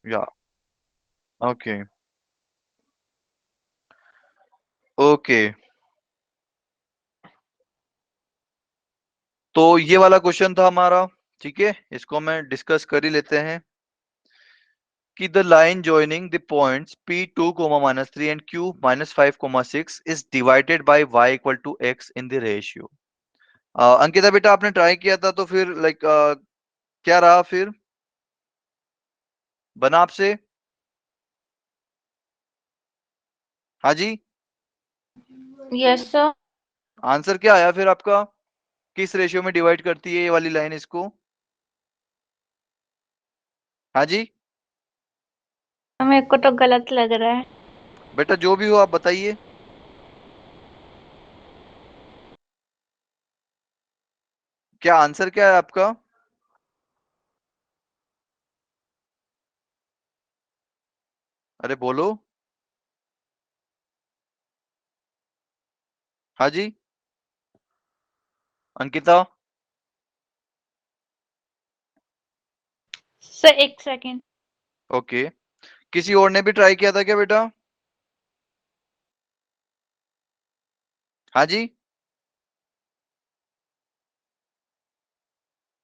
या okay okay. तो ये वाला क्वेश्चन था हमारा, ठीक है, इसको मैं डिस्कस कर ही लेते हैं कि the line joining the points P2, -3 and Q -5, 6 is divided by y equal to x in the ratio। Ankita बेटा आपने ट्राई किया था तो फिर लाइक क्या रहा फिर, बना आपसे? हाँ जी, यस सर। आंसर क्या आया फिर आपका? किस रेशियो में डिवाइड करती है ये वाली लाइन इसको? हाँ जी मेरे को तो गलत लग रहा है। बेटा, जो भी हो आप बताइए, क्या आंसर क्या है आपका? अरे बोलो। हाँ जी अंकिता। सर एक सेकेंड। ओके, किसी और ने भी ट्राई किया था क्या बेटा? हाँ जी,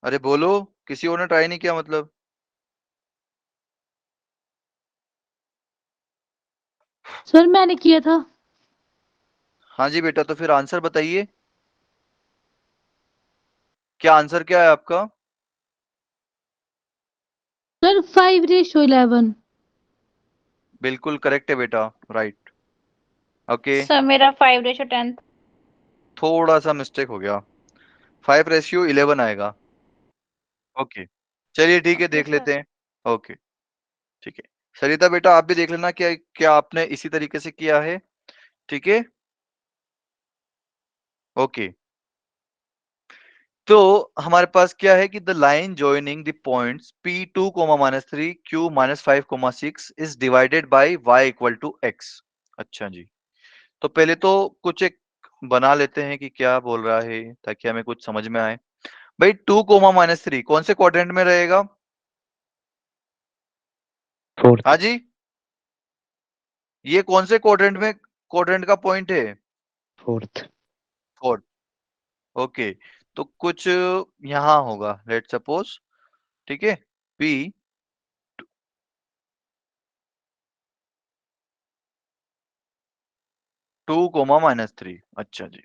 अरे बोलो, किसी और ने ट्राई नहीं किया मतलब? सर मैंने किया था। हाँ जी बेटा, तो फिर आंसर बताइए, क्या आंसर क्या है आपका? सर 5:11। बिल्कुल करेक्ट है बेटा, राइट। ओके, सर मेरा 5:10। थोड़ा सा मिस्टेक हो गया, 5:11 आएगा। ओके, चलिए ठीक है, ओके देख सर। लेते हैं। ओके, ठीक है। सरिता बेटा आप भी देख लेना क्या क्या आपने इसी तरीके से किया है, ठीक है। ओके, तो हमारे पास क्या है कि the line joining the points P2, -3 Q -5, 6 is divided by y equal to x। अच्छा जी, तो पहले तो कुछ एक बना लेते हैं कि क्या बोल रहा है ताकि हमें कुछ समझ में आए। भाई 2, -3 कौन से क्वाड्रेंट में रहेगा? फोर्थ। हाँ जी, ये कौन से क्वाड्रेंट में, क्वाड्रेंट का पॉइंट है? फोर्थ। फोर्थ। ओके, तो कुछ यहाँ होगा, लेट सपोज, ठीक है, P 2, -3। अच्छा जी,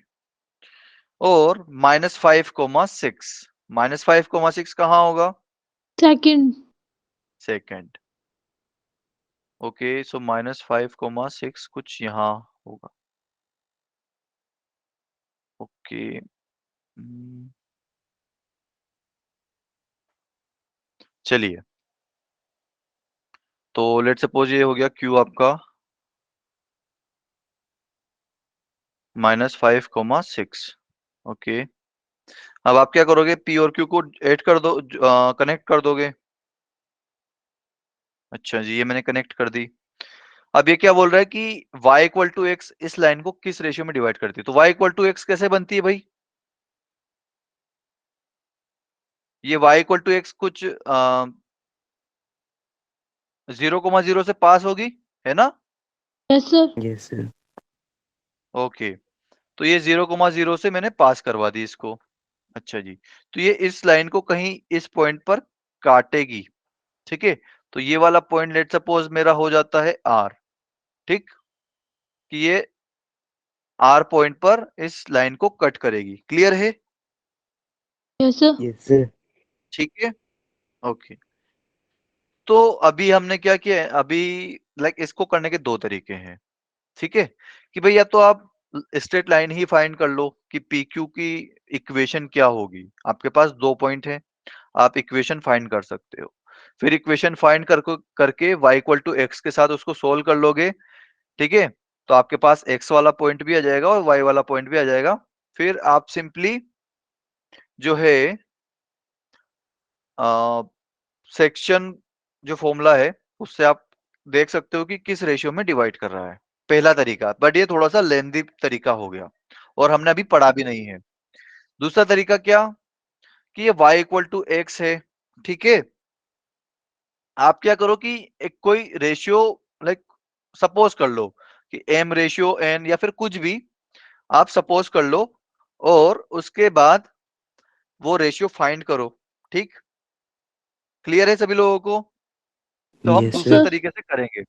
और -5, 6, -5, 6 कहाँ होगा? सेकंड। सेकंड। ओके, सो -5, 6 कुछ यहाँ होगा। ओके, चलिए, तो लेट सपोज ये हो गया Q आपका -5, 6। ओके, अब आप क्या करोगे, P और Q को ऐड कर दो, कनेक्ट कर दोगे। अच्छा जी, ये मैंने कनेक्ट कर दी। अब ये क्या बोल रहा है कि y इक्वल टू एक्स इस लाइन को किस रेशियो में डिवाइड करती है, तो y इक्वल टू एक्स कैसे बनती है भाई? ये y इक्वल टू एक्स कुछ 0,0 से पास होगी, है ना? Yes sir. Yes sir. Okay, तो ये 0,0 से मैंने पास करवा दी इसको। अच्छा जी, तो ये इस लाइन को कहीं इस पॉइंट पर काटेगी, ठीक है। तो ये वाला पॉइंट लेट सपोज मेरा हो जाता है R, ठीक, कि ये R पॉइंट पर इस लाइन को कट करेगी। क्लियर है? Yes sir. Yes sir. ठीक है, ओके। तो अभी हमने क्या किया है, अभी लाइक इसको करने के दो तरीके हैं, ठीक है, कि भाई या तो आप स्ट्रेट लाइन ही फाइंड कर लो कि पी क्यू की इक्वेशन क्या होगी। आपके पास दो पॉइंट है, आप इक्वेशन फाइंड कर सकते हो। फिर इक्वेशन फाइंड करके y इक्वल टू एक्स के साथ उसको सोल्व कर लोगे, ठीक है, तो आपके पास x वाला पॉइंट भी आ जाएगा और y वाला पॉइंट भी आ जाएगा। फिर आप सिंपली जो है सेक्शन जो फॉर्मूला है उससे आप देख सकते हो कि किस रेशियो में डिवाइड कर रहा है। पहला तरीका, बट ये थोड़ा सा लेंदी तरीका हो गया और हमने अभी पढ़ा भी नहीं है। दूसरा तरीका क्या, कि ये y इक्वल टू एक्स है, ठीक है, आप क्या करो कि एक कोई रेशियो लाइक सपोज कर लो कि m रेशियो n या फिर कुछ भी आप सपोज कर लो, और उसके बाद वो रेशियो फाइंड करो। ठीक, क्लियर है सभी लोगों को? तो हम Yes, दूसरे sir. सर तरीके से करेंगे।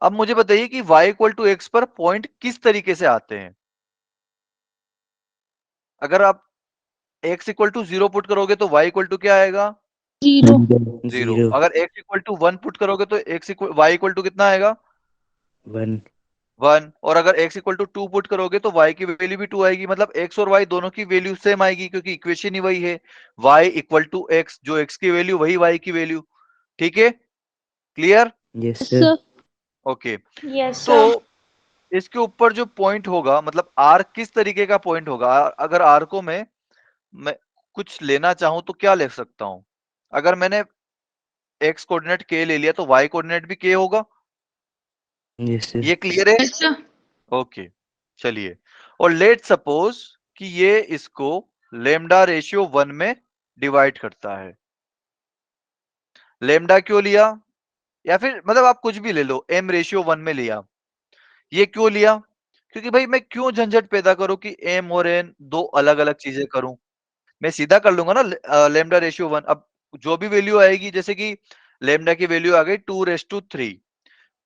अब मुझे बताइए कि y इक्वल टू एक्स पर पॉइंट किस तरीके से आते हैं। अगर आप x इक्वल टू 0 पुट करोगे तो y इक्वल टू क्या आएगा? 0 0। 0. अगर x इक्वल टू 1 पुट करोगे तो y इक्वल टू कितना आएगा? 1. 1। और अगर x इक्वल टू 2 पुट करोगे तो y की वैल्यू भी 2 आएगी, मतलब x और y दोनों की वैल्यू सेम आएगी क्योंकि इक्वेशन ही वही है, y इक्वल टू x, जो x की वैल्यू वही y की वैल्यू। ठीक है, clear? Yes, sir. Sir okay. Yes तो सर। इसके ऊपर जो पॉइंट होगा, मतलब r किस तरीके का पॉइंट होगा, अगर r को मैं कुछ लेना चाहूं तो क्या ले सकता हूं? अगर मैंने x कोऑर्डिनेट k ले लिया तो y कोऑर्डिनेट भी k होगा। Yes, sir. ये क्लियर है? यस सर ओके, चलिए। और लेट सपोज कि ये इसको लेमडा रेशियो 1 में डिवाइड करता है। लेमडा क्यों लिया? या फिर मतलब आप कुछ भी ले लो, m रेशियो 1 में लिया। ये क्यों लिया? क्योंकि भाई मैं क्यों झंझट पैदा करूं कि m और n दो अलग अलग चीजें करूं। मैं सीधा कर लूंगा ना लेमडा रेशियो 1। अब जो भी वैल्यू आएगी, जैसे कि लेमडा की वैल्यू आ गई 2:3,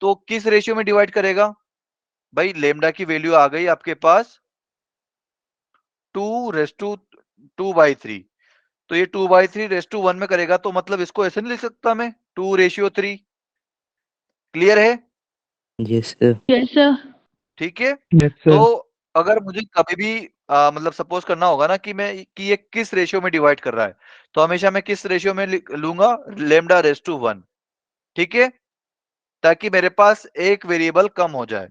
तो किस रेशियो में डिवाइड करेगा? भाई लेमडा की वैल्यू आ गई आपके पास 2:2/3, तो ये 2/3:1 में करेगा, तो मतलब इसको ऐसे नहीं लिख सकता मैं 2:3। क्लियर है? Yes, sir. यस सर ठीक है। Yes, तो sir. अगर मुझे कभी भी मतलब सपोज करना होगा ना कि ये किस रेशियो में डिवाइड कर रहा है, तो हमेशा मैं किस रेशियो में लूंगा? Lambda race to 1। ठीक है, ताकि मेरे पास एक वेरिएबल कम हो जाए।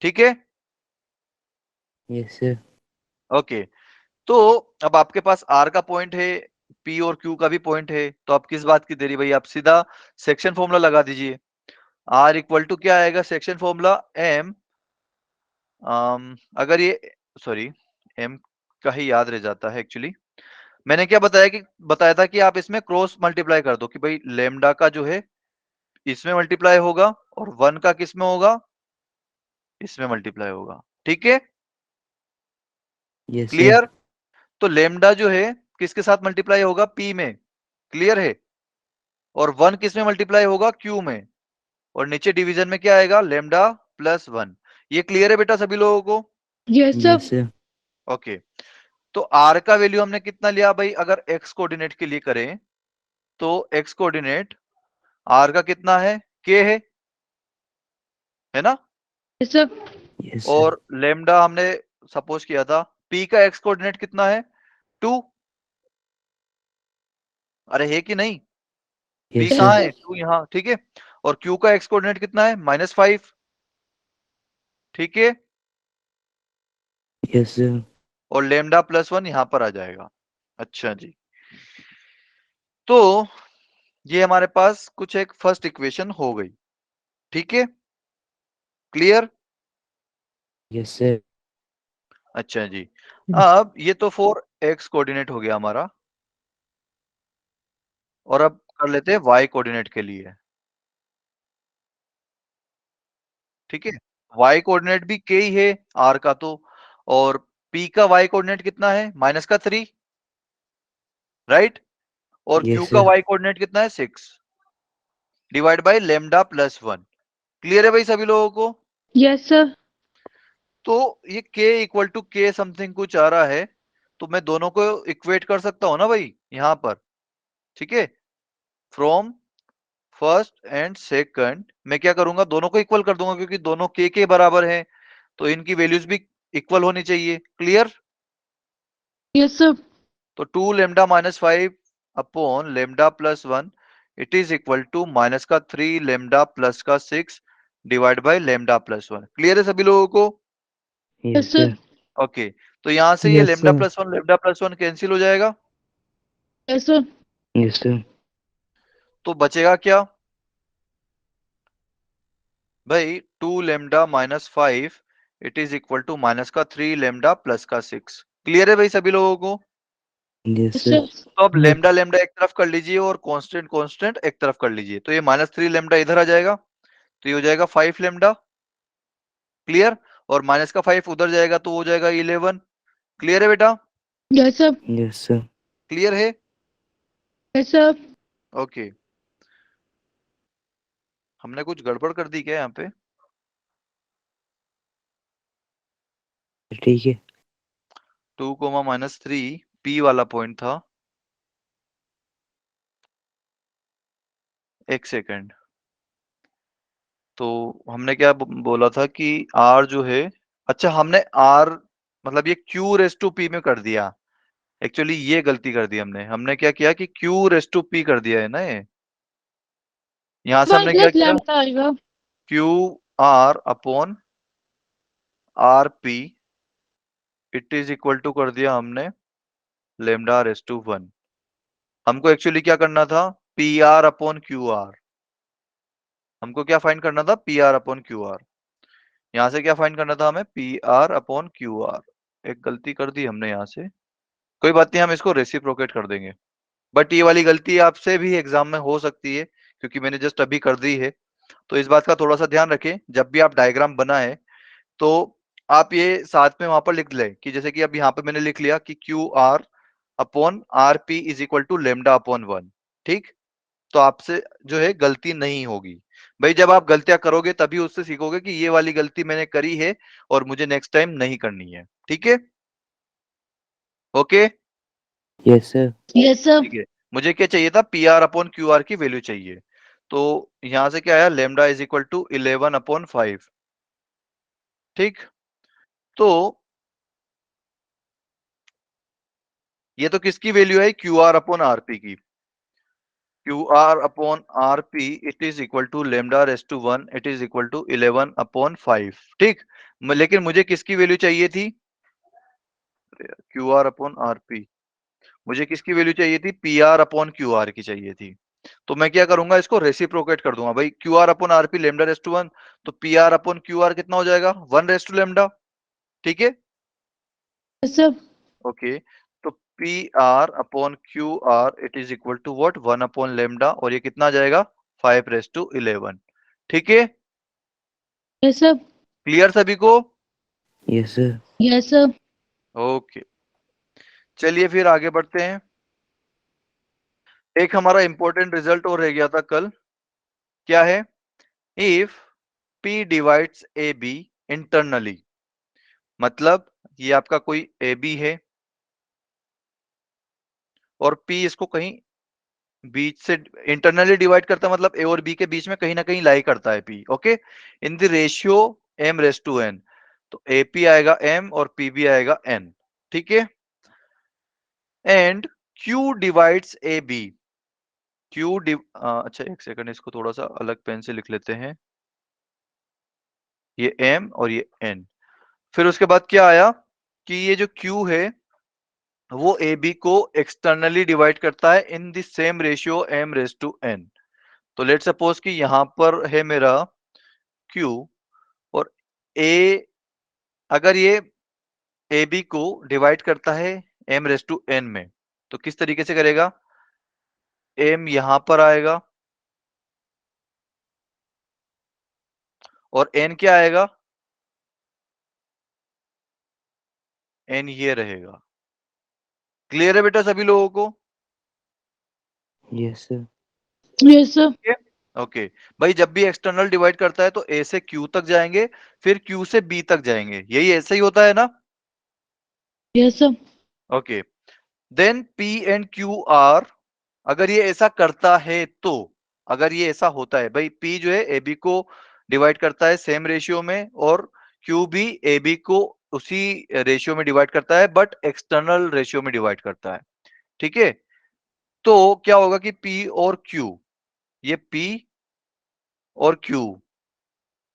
ठीक है, Yes, sir. ओके। तो अब आपके पास आर का पॉइंट है, पी और क्यू का भी पॉइंट है, तो आप किस बात की देरी भाई, आप सीधा सेक्शन फॉर्मूला लगा दीजिए। आर इक्वल टू क्या आएगा सेक्शन फॉर्मूला? एम, अगर ये सॉरी एम का ही याद रह जाता है एक्चुअली। मैंने क्या बताया था कि आप इसमें क्रॉस मल्टीप्लाई कर दो कि भाई लेमडा का जो है इसमें मल्टीप्लाई होगा और 1 का किस में होगा? इसमें मल्टीप्लाई होगा। ठीक है, Yes, sir. क्लियर? तो लेमडा जो है किसके साथ मल्टीप्लाई होगा? पी में। क्लियर है? और 1 किस में मल्टीप्लाई होगा? क्यू में। और नीचे डिवीजन में क्या आएगा? Lambda plus 1। ये क्लियर है बेटा सभी लोगों को? Yes Yes, sir sir. Okay. तो आर का वैल्यू हमने कितना लिया भाई? अगर एक्स कोऑर्डिनेट के लिए करें तो एक्स कोऑर्डिनेट आर का कितना है? के है ना? Yes sir Yes, sir. और लेमडा हमने सपोज किया था, पी का एक्स कोऑर्डिनेट कितना है? 2। अरे है कि नहीं? P Yes, yes sir. कहाँ है? सर 2 यहाँ। ठीक है। और क्यू का एक्स कोऑर्डिनेट कितना है? -5। ठीक है। Yes, sir. और लेमडा प्लस 1 यहां पर आ जाएगा। अच्छा जी, तो ये हमारे पास कुछ एक फर्स्ट इक्वेशन हो गई। ठीक है, क्लियर? Yes, sir. अच्छा जी, अब ये तो फॉर एक्स कोऑर्डिनेट हो गया हमारा, और अब कर लेते हैं वाई कोऑर्डिनेट के लिए। ठीक है, वाई कोऑर्डिनेट भी के ही है आर का तो, और पी का वाई कोऑर्डिनेट कितना है? -3, राइट? और क्यू Yes, का sir. वाई कोऑर्डिनेट कितना है? 6 divide by lambda plus 1। Clear है भाई सभी लोगों को? यस सर तो ये k इक्वल टू के समथिंग कुछ आ रहा है, तो मैं दोनों को इक्वेट कर सकता हूं ना भाई यहां पर। ठीक है, फ्रॉम फर्स्ट एंड सेकंड मैं क्या करूंगा? दोनों को इक्वल कर दूंगा, क्योंकि दोनों के बराबर हैं, तो इनकी वैल्यूज भी इक्वल होनी चाहिए। क्लियर? यस सर तो 2 lambda -5 upon lambda plus 1, it is equal to minus का 3 लेमडा प्लस का 6 divide by lambda plus 1। Clear है सभी लोगों को? Yes, yes sir sir. Okay, तो यहां से ये Yes, sir. Lambda plus 1 cancel हो जाएगा, यस सर Yes, sir. तो बचेगा क्या भाई? 2 lambda -5 it is equal to minus का 3 लेमडा प्लस का 6। क्लियर है भाई सभी लोगों को? Yes, Yes, sir. sir. तो अब लेमडा लेमडा एक तरफ कर लीजिए और कांस्टेंट कांस्टेंट एक तरफ कर लीजिए, तो ये -3 लेमडा इधर आ जाएगा, तो ये हो जाएगा 5 लेमडा। क्लियर? और माइनस का 5 उधर जाएगा तो हो जाएगा 11। क्लियर है बेटा? Yes, sir. Yes, sir. Clear है? Yes, sir. ओके। हमने कुछ गड़बड़ कर दी क्या यहाँ पे? ठीक है। 2 कोमा -3 पी वाला पॉइंट था। एक सेकेंड। तो हमने क्या बोला था कि आर जो है, अच्छा हमने आर मतलब ये क्यू रेस टू पी में कर दिया। एक्चुअली ये गलती कर दी हमने। हमने क्या किया कि क्यू रेस टू पी कर दिया है ना ये। यहां से हमने क्या Minus किया, lambda आएगा। Q R upon R P it is equal to कर दिया हमने लेमडा रेस टू 1। हमको एक्चुअली क्या करना था, P R upon Q are. हमको क्या फाइंड करना था, P R upon Q are. यहाँ से क्या फाइंड करना था हमें, P R upon Q are. एक गलती कर दी हमने यहाँ से, कोई बात नहीं, हम इसको रेसिप्रोकेट कर देंगे। बट ये वाली गलती आपसे भी एग्जाम में हो सकती है, क्योंकि मैंने जस्ट अभी कर दी है। तो इस बात का थोड़ा सा ध्यान रखें, जब भी आप डायग्राम बनाए तो आप ये साथ में वहां पर लिख लें कि जैसे कि अब यहाँ पे मैंने लिख लिया कि Q R upon R P is equal to lambda upon 1। ठीक? तो आपसे जो है गलती नहीं होगी। भाई जब आप गलतियां करोगे तभी उससे सीखोगे कि ये वाली गलती मैंने करी है और मुझे नेक्स्ट टाइम नहीं करनी है। ठीक है? Okay? Yes, sir. Yes, sir. ठीक है। मुझे क्या चाहिए था, P R upon Q R की वैल्यू चाहिए। तो यहां से क्या आया, lambda is equal to 11 upon 5। ठीक? तो ये तो किसकी वैल्यू है, Q R upon R P की। Q R upon R P it is equal to lambda race to 1 it is equal to 11 upon 5। ठीक? लेकिन मुझे किसकी वैल्यू चाहिए थी, Q R upon R P. मुझे किसकी वैल्यू चाहिए थी, P R upon Q R की चाहिए थी। तो मैं क्या करूंगा, इसको रेसिप्रोकेट कर दूंगा। भाई Q R upon R P lambda race to 1, तो P R upon Q R कितना हो जाएगा, 1 रेस टू लेमडा। ठीक है? Yes, sir. ओके। तो P R upon Q R it is equal to what, 1 upon lambda, और ये कितना आ जाएगा, 5 रेस टू 11। ठीक है? Yes, sir. क्लियर सभी को? Yes, sir. Yes, sir. Okay, चलिए फिर आगे बढ़ते हैं। एक हमारा इंपॉर्टेंट रिजल्ट और रह गया था कल, क्या है, if P divides A B internally. मतलब ये आपका कोई ए बी है और P इसको कहीं बीच से इंटरनली डिवाइड करता है, मतलब ए और बी के बीच में कहीं ना कहीं लाई करता है P। Okay? In the ratio m is to n। तो AP आएगा m और PB आएगा n। ठीक है? And Q divides A B. अच्छा एक सेकंड, इसको थोड़ा सा अलग पेन से लिख लेते हैं, ये m और ये n। फिर उसके बाद क्या आया कि ये जो Q है वो ए बी को एक्सटर्नली डिवाइड करता है in the same ratio m is to n। तो लेट सपोज कि यहां पर है मेरा Q और A, अगर ये ए बी को डिवाइड करता है m रेस टू n में, तो किस तरीके से करेगा, m यहां पर आएगा और n क्या आएगा, n ये रहेगा। क्लियर है बेटा सभी लोगों को? Yes, sir. Yes, sir. Okay. भाई जब भी एक्सटर्नल डिवाइड करता है तो a से q तक जाएंगे, फिर q से b तक जाएंगे, यही ऐसे ही होता है ना? Yes, sir. Okay. Then p and q are, अगर ये ऐसा करता है तो, अगर ये ऐसा होता है, भाई p जो है ए बी को डिवाइड करता है सेम रेशियो में और q भी ए बी को उसी रेशियो में डिवाइड करता है, बट एक्सटर्नल रेशियो में डिवाइड करता है। ठीक है? तो क्या होगा कि p और q, ये p और q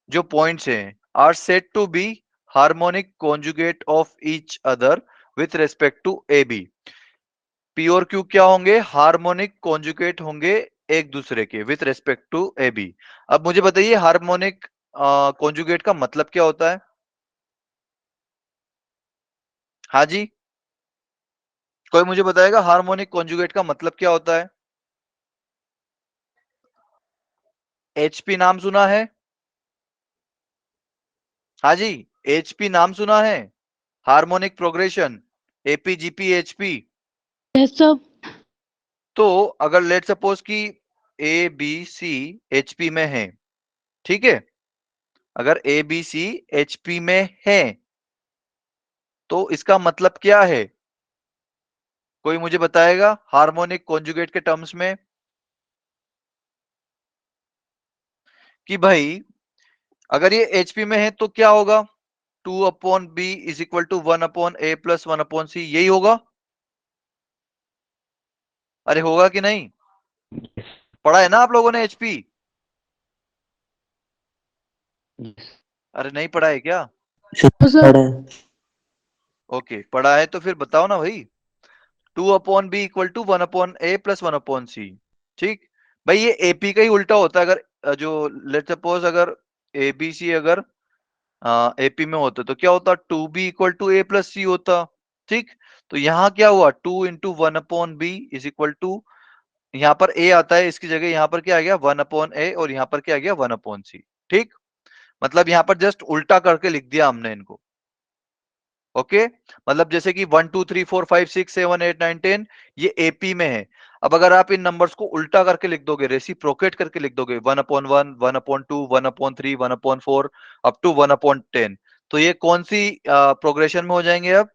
जो पॉइंट्स हैं are said to be harmonic conjugate of each other with respect to A B. P और क्यू क्या होंगे, हार्मोनिक कॉन्जुगेट होंगे एक दूसरे के with respect to A B. अब मुझे बताइए हार्मोनिक कॉन्जुगेट का मतलब क्या होता है? हाँ जी, कोई मुझे बताएगा हार्मोनिक कॉन्जुगेट का मतलब क्या होता है? HP नाम सुना है? हाँ जी, HP नाम सुना है? Harmonic progression, APGP HP। Yes sir. तो अगर लेट सपोज कि ABC HP में है, ठीक है, अगर ABC HP में है तो इसका मतलब क्या है? कोई मुझे बताएगा हार्मोनिक कॉन्जुगेट के टर्म्स में कि भाई अगर ये HP में है तो क्या होगा? 2/B is equal to 1/A plus 1/C, यही होगा? अरे होगा कि नहीं? पढ़ा है ना आप लोगों ने HP? Yes. अरे नहीं पढ़ा है क्या? सर। ओके, पढ़ा है तो फिर बताओ ना भाई। 2/B equal to 1/A plus 1/C, ठीक। भाई ये AP का ही उल्टा होता है। अगर जो लेट सपोज अगर ABC अगर AP में होता तो क्या होता? 2B equal to A plus C होता, ठीक। तो यहाँ क्या हुआ? 2 into 1/B is equal to, यहाँ पर A आता है, इसकी जगह यहाँ पर क्या आ गया? 1/A, और यहाँ पर क्या आ गया? 1/C, ठीक। मतलब यहाँ पर जस्ट उल्टा करके लिख दिया हमने इनको। ओके, मतलब जैसे कि 1 2 3 4 5 6 7 8 9 10 ये AP में है। अब अगर आप इन नंबर्स को उल्टा करके लिख दोगे, रेसिप्रोकेट करके लिख दोगे, 1/1 1/2 1/3 1/4 अप टू 1/10, तो ये कौन सी प्रोग्रेशन में हो जाएंगे? अब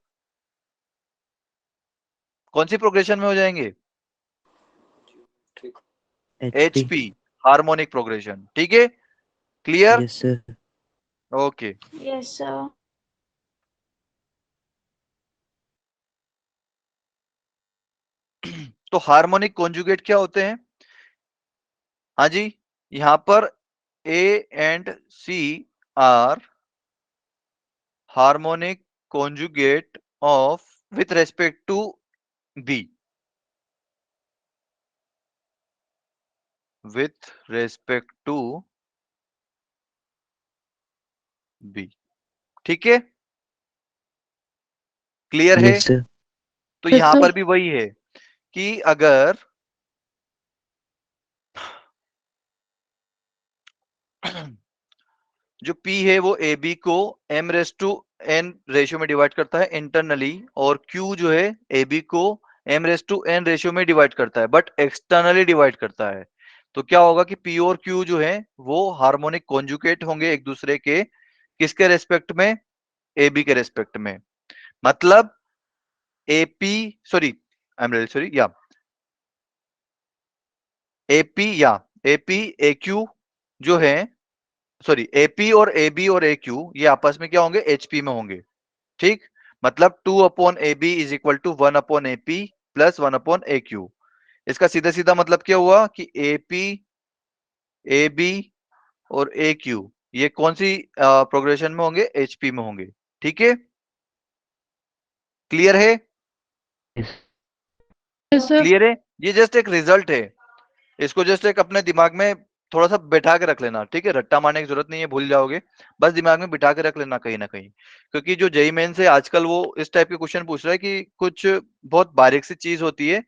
कौन सी प्रोग्रेशन में हो जाएंगे? HP. HP, हार्मोनिक प्रोग्रेशन, ठीक है। Clear? Yes, sir. Okay. Yes sir. तो हार्मोनिक कॉन्जुगेट क्या होते हैं? हाँ जी, यहां पर A and C are harmonic conjugate of with respect to B, with respect to B, ठीक है। क्लियर है? Yes, sir. तो यस यहां सर। पर भी वही है कि अगर जो P है वो AB को m⁻n रेशियो में डिवाइड करता है इंटरनली, और Q जो है AB को m⁻n रेशियो में डिवाइड करता है, बट एक्सटर्नली डिवाइड करता है। तो क्या होगा कि P और Q जो है वो हार्मोनिक कॉन्जुगेट होंगे एक दूसरे के, किसके रेस्पेक्ट में? AB के रेस्पेक्ट में। मतलब AP, sorry, I am really sorry, या AP या AP AQ जो है, सॉरी, AP और AB और AQ ये आपस में क्या होंगे? HP में होंगे, ठीक। मतलब 2/AB is equal to 1/AP plus 1/AQ। इसका सीधा सीधा मतलब क्या हुआ कि AP AB और AQ ये कौन सी प्रोग्रेशन में होंगे? HP में होंगे, ठीक है। क्लियर है? Yes. Yes sir. क्लियर है? ये जस्ट एक रिजल्ट है, इसको जस्ट एक अपने दिमाग में थोड़ा सा बैठा के रख लेना, ठीक है। रट्टा मारने की जरूरत नहीं है, भूल जाओगे, बस दिमाग में बिठा के रख लेना कहीं ना कहीं। क्योंकि जो जेईई मेन से आजकल वो इस टाइप के क्वेश्चन पूछ रहा है कि कुछ बहुत बारीक सी चीज होती है,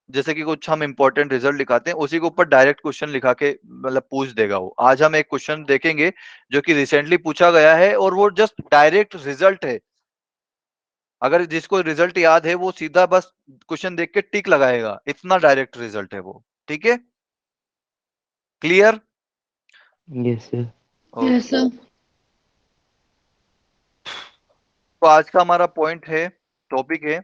जैसे कि कुछ हम इंपॉर्टेंट रिजल्ट दिखाते हैं उसी के ऊपर डायरेक्ट क्वेश्चन लिखा के मतलब पूछ देगा वो। आज हम एक क्वेश्चन देखेंगे जो कि रिसेंटली पूछा गया है, और वो जस्ट डायरेक्ट रिजल्ट है। अगर जिसको रिजल्ट याद है वो सीधा बस क्वेश्चन देख के टिक लगाएगा, इतना डायरेक्ट रिजल्ट है वो, ठीक है। Clear? Yes, sir. Yes sir. तो आज का हमारा पॉइंट है, टॉपिक है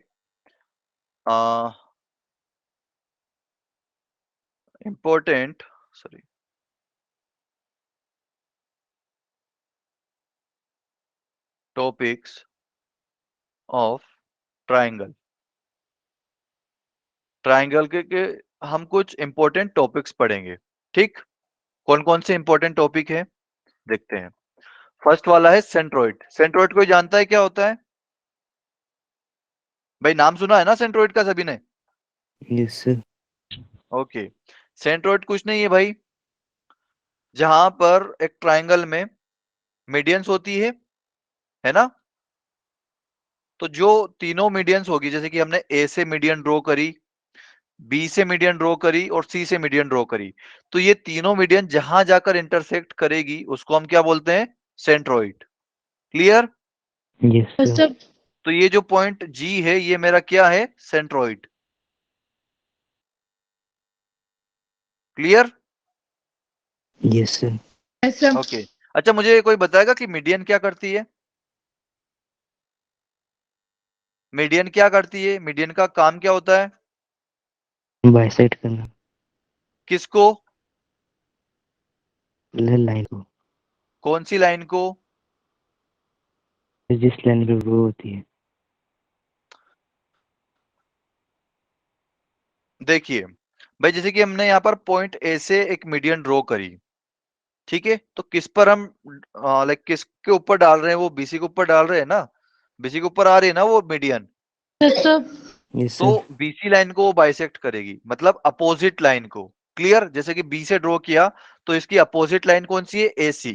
important, sorry, topics of triangle. Triangle के हम कुछ इंपॉर्टेंट टॉपिक्स पढ़ेंगे, ठीक। कौन कौन से इंपॉर्टेंट टॉपिक है देखते हैं। फर्स्ट वाला है सेंट्रोइड। सेंट्रोइड कोई जानता है क्या होता है? भाई नाम सुना है ना सेंट्रोइड का सभी ने? Yes, sir. ओके, सेंट्रोइड कुछ नहीं है भाई, जहां पर एक ट्राइंगल में मीडियंस होती है ना। तो जो तीनों मीडियंस होगी, जैसे कि हमने ए से मीडियन ड्रॉ करी, बी से मीडियन ड्रॉ करी और सी से मीडियन ड्रॉ करी, तो ये तीनों मीडियन जहां जाकर इंटरसेक्ट करेगी उसको हम क्या बोलते हैं? Centroid. Clear? Yes, Yes, sir. sir. तो ये जो पॉइंट जी है ये मेरा क्या है? Centroid. Clear? Yes, sir. Yes, sir. Okay. अच्छा, मुझे कोई बताएगा कि मीडियन क्या करती है? मीडियन क्या करती है? मीडियन का काम क्या होता है? Bisect करना किसको? लाइन को, कौन सी लाइन को? जिस लाइन पे वो होती है। देखिए भाई, जैसे कि हमने यहाँ पर पॉइंट ए से एक मीडियन ड्रॉ करी, ठीक है, तो किस पर हम लाइक किसके ऊपर डाल रहे हैं? वो बीसी के ऊपर डाल रहे हैं ना, बीसी के ऊपर आ रही है ना वो मीडियन, Yes, sir. Yes, तो sir. बीसी लाइन को वो बाइसेक्ट करेगी, मतलब अपोजिट लाइन को। क्लियर? जैसे कि बी से ड्रॉ किया तो इसकी अपोजिट लाइन कौन सी है? एसी,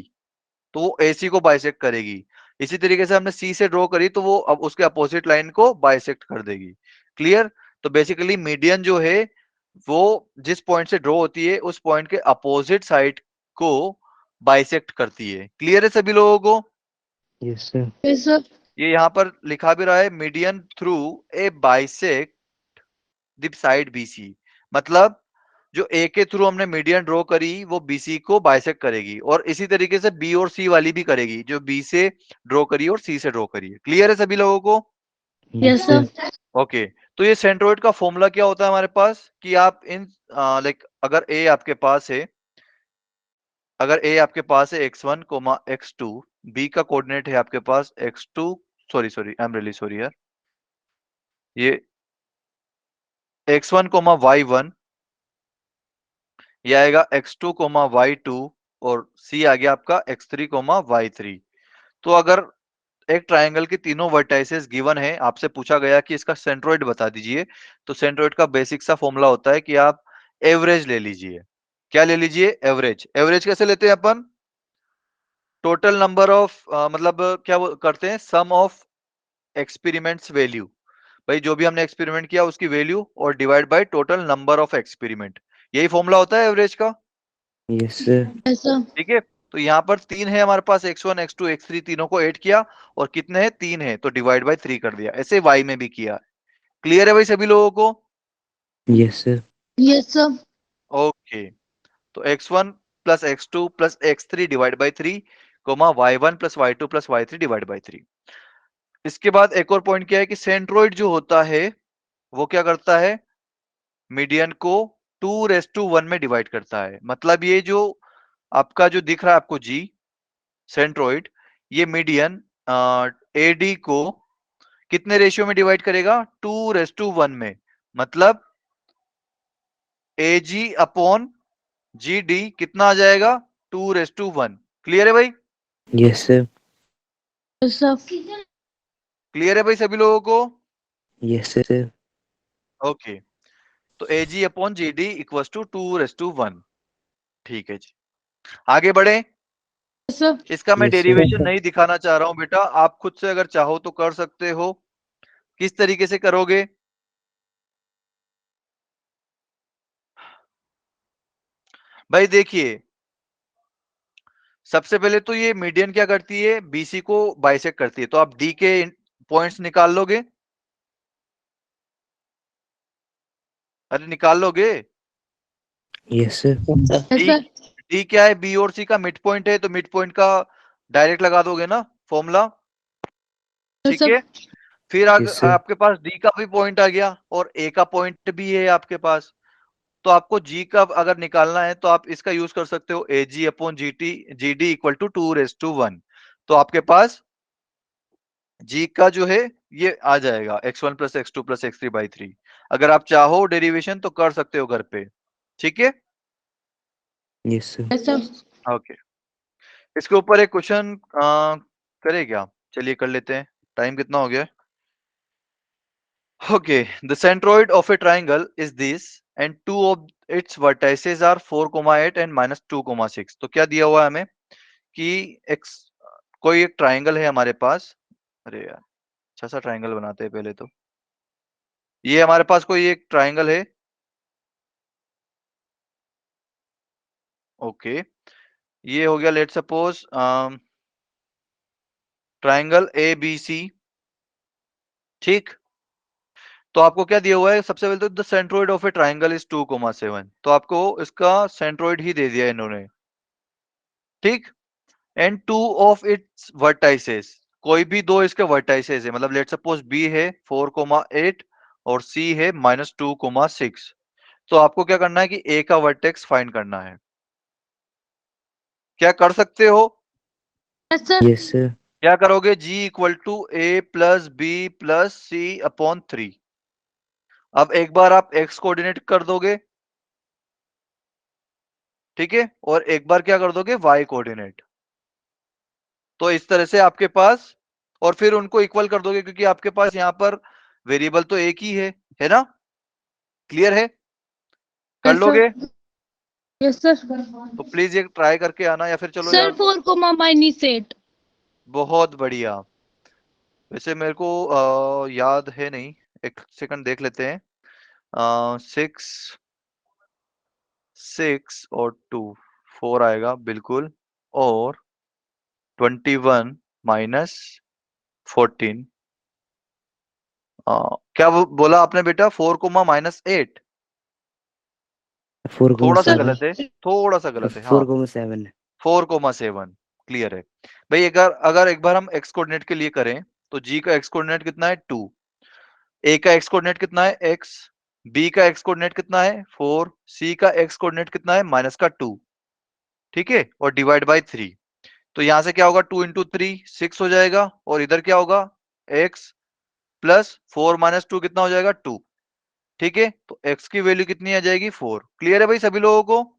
तो वो एसी को बाइसेक्ट करेगी। इसी तरीके से हमने सी से ड्रॉ करी तो वो अब उसके अपोजिट लाइन को बाइसेक्ट कर देगी। क्लियर? तो बेसिकली मीडियन जो है वो जिस पॉइंट से ड्रॉ होती है उस पॉइंट के अपोजिट साइड को बाइसेक्ट करती है। क्लियर है सभी लोगों को? Yes, sir. Yes, sir. ये यहां पर लिखा भी रहा है, median through a bisect the side BC, मतलब जो ए के थ्रू हमने मीडियन ड्रॉ करी वो बीसी को बाइसेक्ट करेगी, और इसी तरीके से बी और सी वाली भी करेगी जो बी से ड्रॉ करी और सी से ड्रॉ करी है। क्लियर है सभी लोगों को? Yes, sir. ओके। तो ये सेंट्रोइड का फॉर्मूला क्या होता है हमारे पास कि आप इन लाइक अगर ए आपके पास है, अगर ए आपके पास है x1 कोमा x2, बी का कोऑर्डिनेट है आपके पास x2, sorry sorry I am really sorry यार, ये x1 कोमा y1, ये आएगा x2 कोमा y2, और c आ गया आपका x3 कोमा y3। तो अगर एक ट्रायंगल की तीनों वर्टाइसेस गिवन है, आपसे पूछा गया कि इसका सेंट्रोइड बता दीजिए, तो सेंट्रोइड का बेसिक सा फॉर्मूला होता है कि आप एवरेज ले लीजिए। क्या ले लीजिए? एवरेज। एवरेज कैसे लेते हैं अपन? टोटल नंबर ऑफ मतलब क्या वो करते हैं? सम ऑफ एक्सपेरिमेंट्स वैल्यू, भाई जो भी हमने एक्सपेरिमेंट किया उसकी वैल्यू और divide by total number of experiment, यही फॉर्मूला होता है एवरेज का। Yes, sir. Yes, sir. ठीक है, तो यहाँ पर तीन है हमारे पास, x1 x2 x3, तीनों को ऐड किया और कितने हैं? तीन है, तो डिवाइड बाय 3 कर दिया। ऐसे y में भी किया। क्लियर है भाई सभी लोगों को? Yes, sir. Yes, sir. Okay. तो x1 plus x2 plus x3 divide by 3, comma y1 plus y2 plus y3 divide by 3। इसके बाद एक और पॉइंट क्या है कि सेंट्रोइड जो होता है वो क्या करता है? मीडियन को 2:1 में डिवाइड करता है। मतलब ये जो आपका जो दिख रहा है आपको जी, सेंट्रोइड, ये मीडियन एडी को कितने रेशियो में डिवाइड करेगा? 2:1 में। मतलब एजी अपॉन जी डी कितना आ जाएगा? 2:1। क्लियर है भाई? Yes, sir. Yes, sir. Clear है भाई सभी लोगों को? Yes, sir. ओके। तो A G upon G D equal to 2:1। ठीक है जी, आगे बढ़े। Yes, sir. इसका मैं Yes, sir. डेरिवेशन नहीं दिखाना चाह रहा हूं बेटा, आप खुद से अगर चाहो तो कर सकते हो। किस तरीके से करोगे? भाई देखिए, सबसे पहले तो ये मीडियन क्या करती है? बीसी को बाइसेक्ट करती है, तो आप डी के पॉइंट्स निकाल लोगे। अरे निकाल लोगे। Yes, sir. Yes, D, sir. D क्या है? बी और सी का मिड पॉइंट है, तो मिड पॉइंट का डायरेक्ट लगा दोगे ना फॉर्मूला। Yes, ठीक sir. है, फिर Yes, sir. आपके पास डी का भी पॉइंट आ गया और ए का पॉइंट भी है आपके पास, तो आपको जी का अगर निकालना है तो आप इसका यूज कर सकते हो, A G upon G T, G D equal to 2:1। तो आपके पास जी का जो है ये आ जाएगा x1 plus x2 plus x3 by 3। अगर आप चाहो डेरिवेशन तो कर सकते हो घर पे। ठीक है, Yes, sir. Yes, sir. Okay. इसके ऊपर एक क्वेश्चन करे क्या? चलिए कर लेते हैं, टाइम कितना हो गया? Okay, the centroid of a triangle is this and two of its vertices are 4,8 and -2,6। तो क्या दिया हुआ है हमें कि एक्स कोई एक ट्राइंगल है हमारे पास, अरे यार अच्छा सा ट्राइंगल बनाते हैं पहले तो। ये हमारे पास कोई एक ट्राइंगल है, ओके। ये हो गया let suppose triangle A B C, ठीक। तो आपको क्या दिया हुआ है, सबसे पहले तो the centroid of a triangle is 2,7, तो आपको इसका सेंट्रोइड ही दे दिया इन्होंने, ठीक। And two of its vertices, कोई भी दो इसके वर्टाइसेस है, मतलब लेट सपोज बी है 4,8 और सी है -2,6। तो आपको क्या करना है कि ए का वर्टेक्स फाइंड करना है। क्या कर सकते हो? Yes sir. Yes, sir. क्या करोगे? G equal to A plus B plus C upon 3। अब एक बार आप एक्स कोऑर्डिनेट कर दोगे, ठीक है, और एक बार क्या कर दोगे, वाई कोऑर्डिनेट। तो इस तरह से आपके पास, और फिर उनको इक्वल कर दोगे क्योंकि आपके पास यहां पर वेरिएबल तो एक ही है ना? क्लियर है? कर यस लोगे? सर। Yes sir. तो प्लीज ये ट्राई करके आना, या फिर चलो सर यार। 4,-8। बहुत बढ़िया। वैसे मेरे को याद है नहीं, एक सेकंड देख लेते हैं। 6 6 और 2 4 आएगा बिल्कुल, और 21 माइनस 14। क्या बोला आपने बेटा? 4,-8? थोड़ा सा 4,7. गलत है, थोड़ा सा गलत है, हाँ। 4,7. 4,7 क्लियर है भाई। अगर अगर एक बार हम एक्स कोऑर्डिनेट के लिए करें, तो जी का एक्स कोऑर्डिनेट कितना है 2, ए का एक्स कोऑर्डिनेट कितना है x, बी का एक्स कोऑर्डिनेट कितना है 4, सी का एक्स कोऑर्डिनेट कितना है -2, ठीक है, और डिवाइड बाय 3। तो यहां से क्या होगा, 2 इंटू 3 6 हो जाएगा, और इधर क्या होगा, x प्लस 4 माइनस 2 कितना हो जाएगा 2, ठीक है। तो x की वैल्यू कितनी आ जाएगी 4। क्लियर है भाई सभी लोगों को?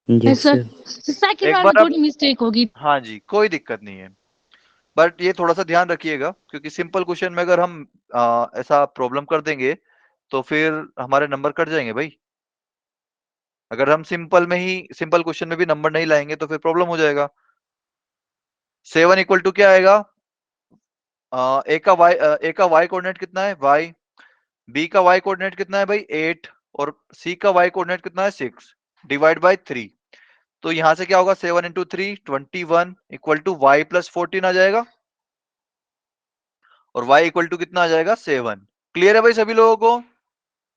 Yes Yes, sir. sir. Second एक बार में बार आप, थोड़ी मिस्टेक होगी। हाँ जी कोई दिक्कत नहीं है, बट ये थोड़ा सा ध्यान रखिएगा क्योंकि सिंपल क्वेश्चन में अगर हम ऐसा प्रॉब्लम कर देंगे तो फिर हमारे नंबर कट जाएंगे भाई। अगर हम सिंपल क्वेश्चन में भी नंबर नहीं लाएंगे तो फिर प्रॉब्लम हो जाएगा। 7 इक्वल टू क्या आएगा, ए का वाई कोऑर्डिनेट कितना है y, बी का वाई कोऑर्डिनेट कितना है भाई 8, और सी का वाई कोऑर्डिनेट कितना है 6, डिवाइड बाय 3। तो यहां से क्या होगा, 7 into 3 21 equal to Y plus 14 आ जाएगा, और y इक्वल टू कितना आ जाएगा 7। क्लियर है भाई सभी लोगों को?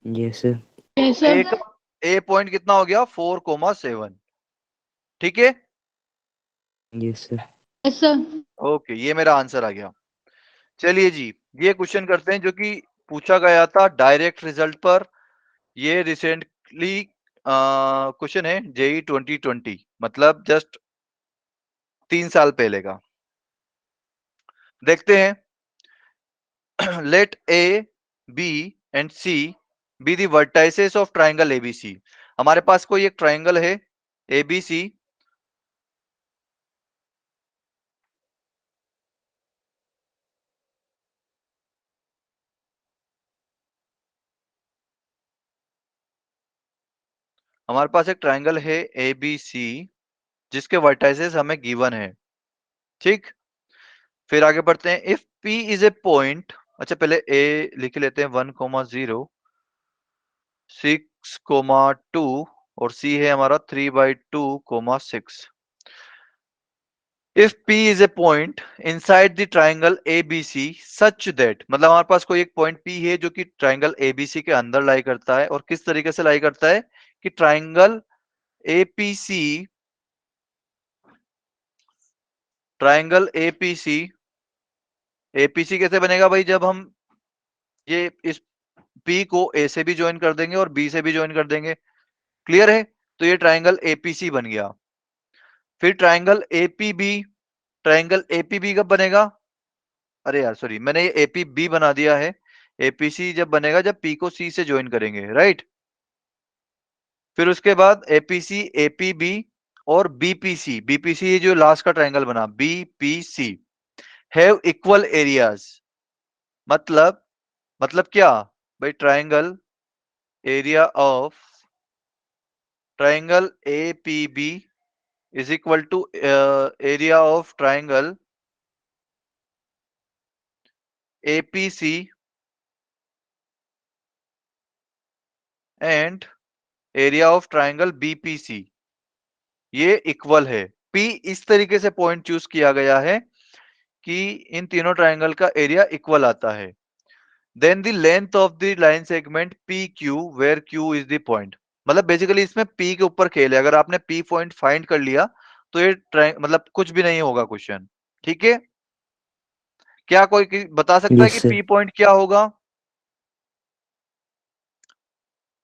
Yes, sir. यस ए सर। का ए पॉइंट कितना हो गया 4,7, ठीक है। Yes, sir. Yes sir. Okay, ये मेरा आंसर आ गया। चलिए जी, ये क्वेश्चन करते हैं जो कि पूछा गया था डायरेक्ट रिजल्ट पर। ये रिसेंटली क्वेश्चन है जेई 2020, मतलब जस्ट 3 साल पहले का। देखते हैं। Let A B and C be the vertices of triangle ABC. हमारे पास कोई एक ट्राइंगल है एबीसी, हमारे पास एक ट्राइंगल है एबीसी जिसके वर्टाइसेस हमें गिवन है, ठीक। फिर आगे बढ़ते हैं। If P is a point, अच्छा पहले ए लिख लेते हैं 1,0 6,2 और C है हमारा 3/2,6। If P is a point inside the triangle ABC such that, मतलब हमारे पास कोई एक पॉइंट P है जो कि ट्राइंगल ABC के अंदर लाई करता है, और किस तरीके से लाई करता है कि ट्राइंगल APC, ट्राइंगल APC कैसे बनेगा भाई, जब हम ये इस P को A से भी ज्वाइन कर देंगे और B से भी ज्वाइन कर देंगे। क्लियर है? तो ये ट्राइंगल APC बन गया। फिर ट्राइंगल APB, ट्राइंगल APB कब बनेगा, अरे यार सॉरी, मैंने ये APB बना दिया है। APC जब बनेगा जब P को C से ज्वाइन करेंगे, राइट। फिर उसके बाद APC APB और BPC, BPC ये जो लास्ट का ट्राइंगल बना BPC हैव इक्वल एरियाज। मतलब क्या भाई, triangle area of triangle APB is equal to area of triangle APC and area of triangle BPC ये इक्वल है। P इस तरीके से पॉइंट चूज किया गया है कि इन तीनों ट्राइंगल का एरिया इक्वल आता है। Then the length of the line segment PQ where Q is the point. मतलब बेसिकली इसमें P के ऊपर खेल है। अगर आपने P पॉइंट फाइंड कर लिया तो ये मतलब कुछ भी नहीं होगा क्वेश्चन। ठीक है, क्या कोई बता सकता है Yes, कि sir. P पॉइंट क्या होगा?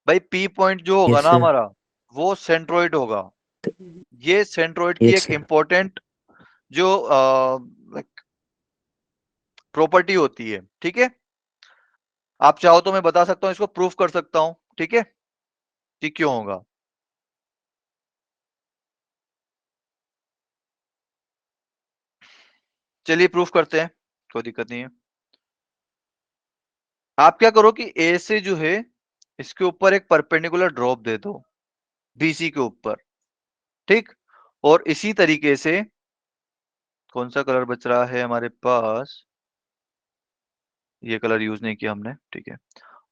भाई P पॉइंट जो होगा Yes, ना sir. हमारा, वो सेंट्रोइड होगा। ये सेंट्रोइड की Yes, एक sir. इंपॉर्टेंट जो प्रॉपर्टी होती है। ठीक है, आप चाहो तो मैं बता सकता हूं, इसको प्रूफ कर सकता हूं। ठीक है, कि क्यों होगा। चलिए प्रूफ करते हैं, कोई दिक्कत नहीं है। आप क्या करो कि ए से जो है इसके ऊपर एक परपेंडिकुलर ड्रॉप दे दो BC के ऊपर। ठीक, और इसी तरीके से कौन सा कलर बच रहा है हमारे पास, ये कलर यूज नहीं किया हमने। ठीक है,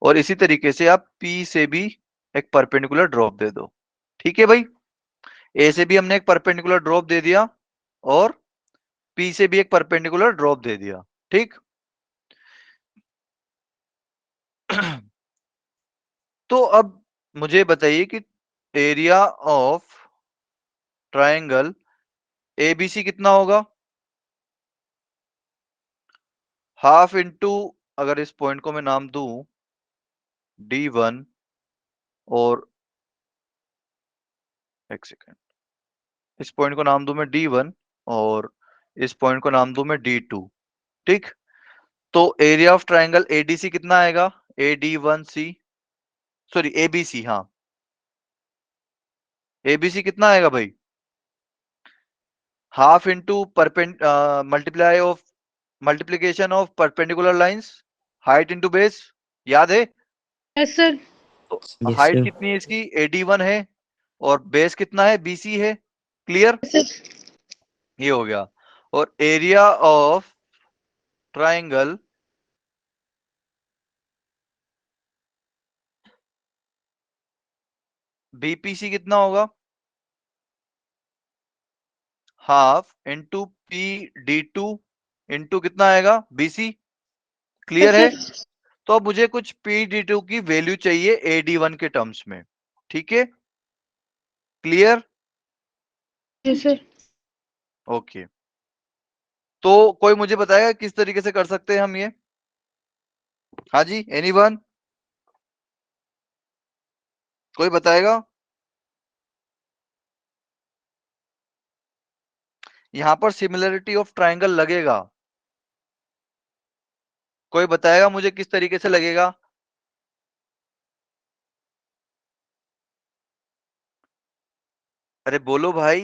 और इसी तरीके से आप P से भी एक परपेंडिकुलर ड्रॉप दे दो। ठीक है भाई, ए से भी हमने एक परपेंडिकुलर ड्रॉप दे दिया और P से भी एक परपेंडिकुलर ड्रॉप दे दिया। ठीक तो अब मुझे बताइए कि एरिया ऑफ ट्राइंगल ABC कितना होगा? हाफ इंटू, अगर इस पॉइंट को मैं नाम दूं D1 और एक सेकेंड, इस पॉइंट को नाम दूं मैं D1 और इस पॉइंट को नाम दूं मैं D2। ठीक, तो एरिया ऑफ ट्राइंगल ADC कितना आएगा? AD1C, सॉरी ABC, हाँ ABC कितना आएगा भाई? Half into multiply of multiplication of perpendicular lines, height into base. याद है? Yes sir. तो Yes, हाइट sir. कितनी है इसकी? AD1 है और बेस कितना है? BC है। क्लियर? ये हो गया। और एरिया ऑफ ट्राइंगल BPC कितना होगा? हाफ इंटू PD2 इंटू कितना आएगा? BC। क्लियर यस है? सर। तो अब मुझे कुछ PD2 की वैल्यू चाहिए AD1 के टर्म्स में। ठीक है, क्लियर? Yes sir. ओके, तो कोई मुझे बताएगा किस तरीके से कर सकते हैं हम ये? हाँ जी, एनीवन, कोई बताएगा? यहां पर सिमिलरिटी ऑफ ट्राइंगल लगेगा, कोई बताएगा मुझे किस तरीके से लगेगा? अरे बोलो भाई,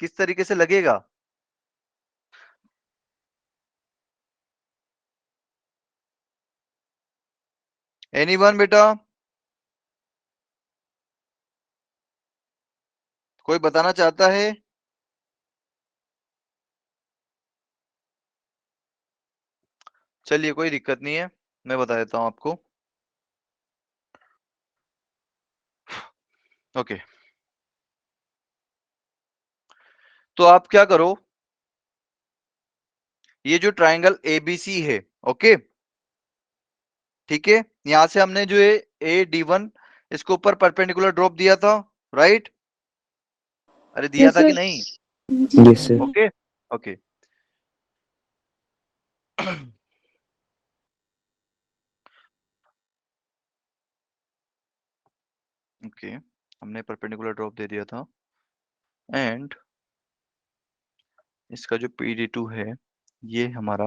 किस तरीके से लगेगा? एनीवन बेटा, कोई बताना चाहता है? चलिए कोई दिक्कत नहीं है, मैं बता देता हूं आपको। ओके, तो आप क्या करो, ये जो ट्राइंगल ABC है, ओके, ठीक है, यहां से हमने जो है AD1 इसके ऊपर परपेंडिकुलर ड्रॉप दिया था, राइट? अरे दिया यस था कि सर। नहीं? Yes, sir. Okay, okay. Okay, हमने परपेंडिकुलर ड्रॉप दे दिया था एंड इसका जो PD2 है ये हमारा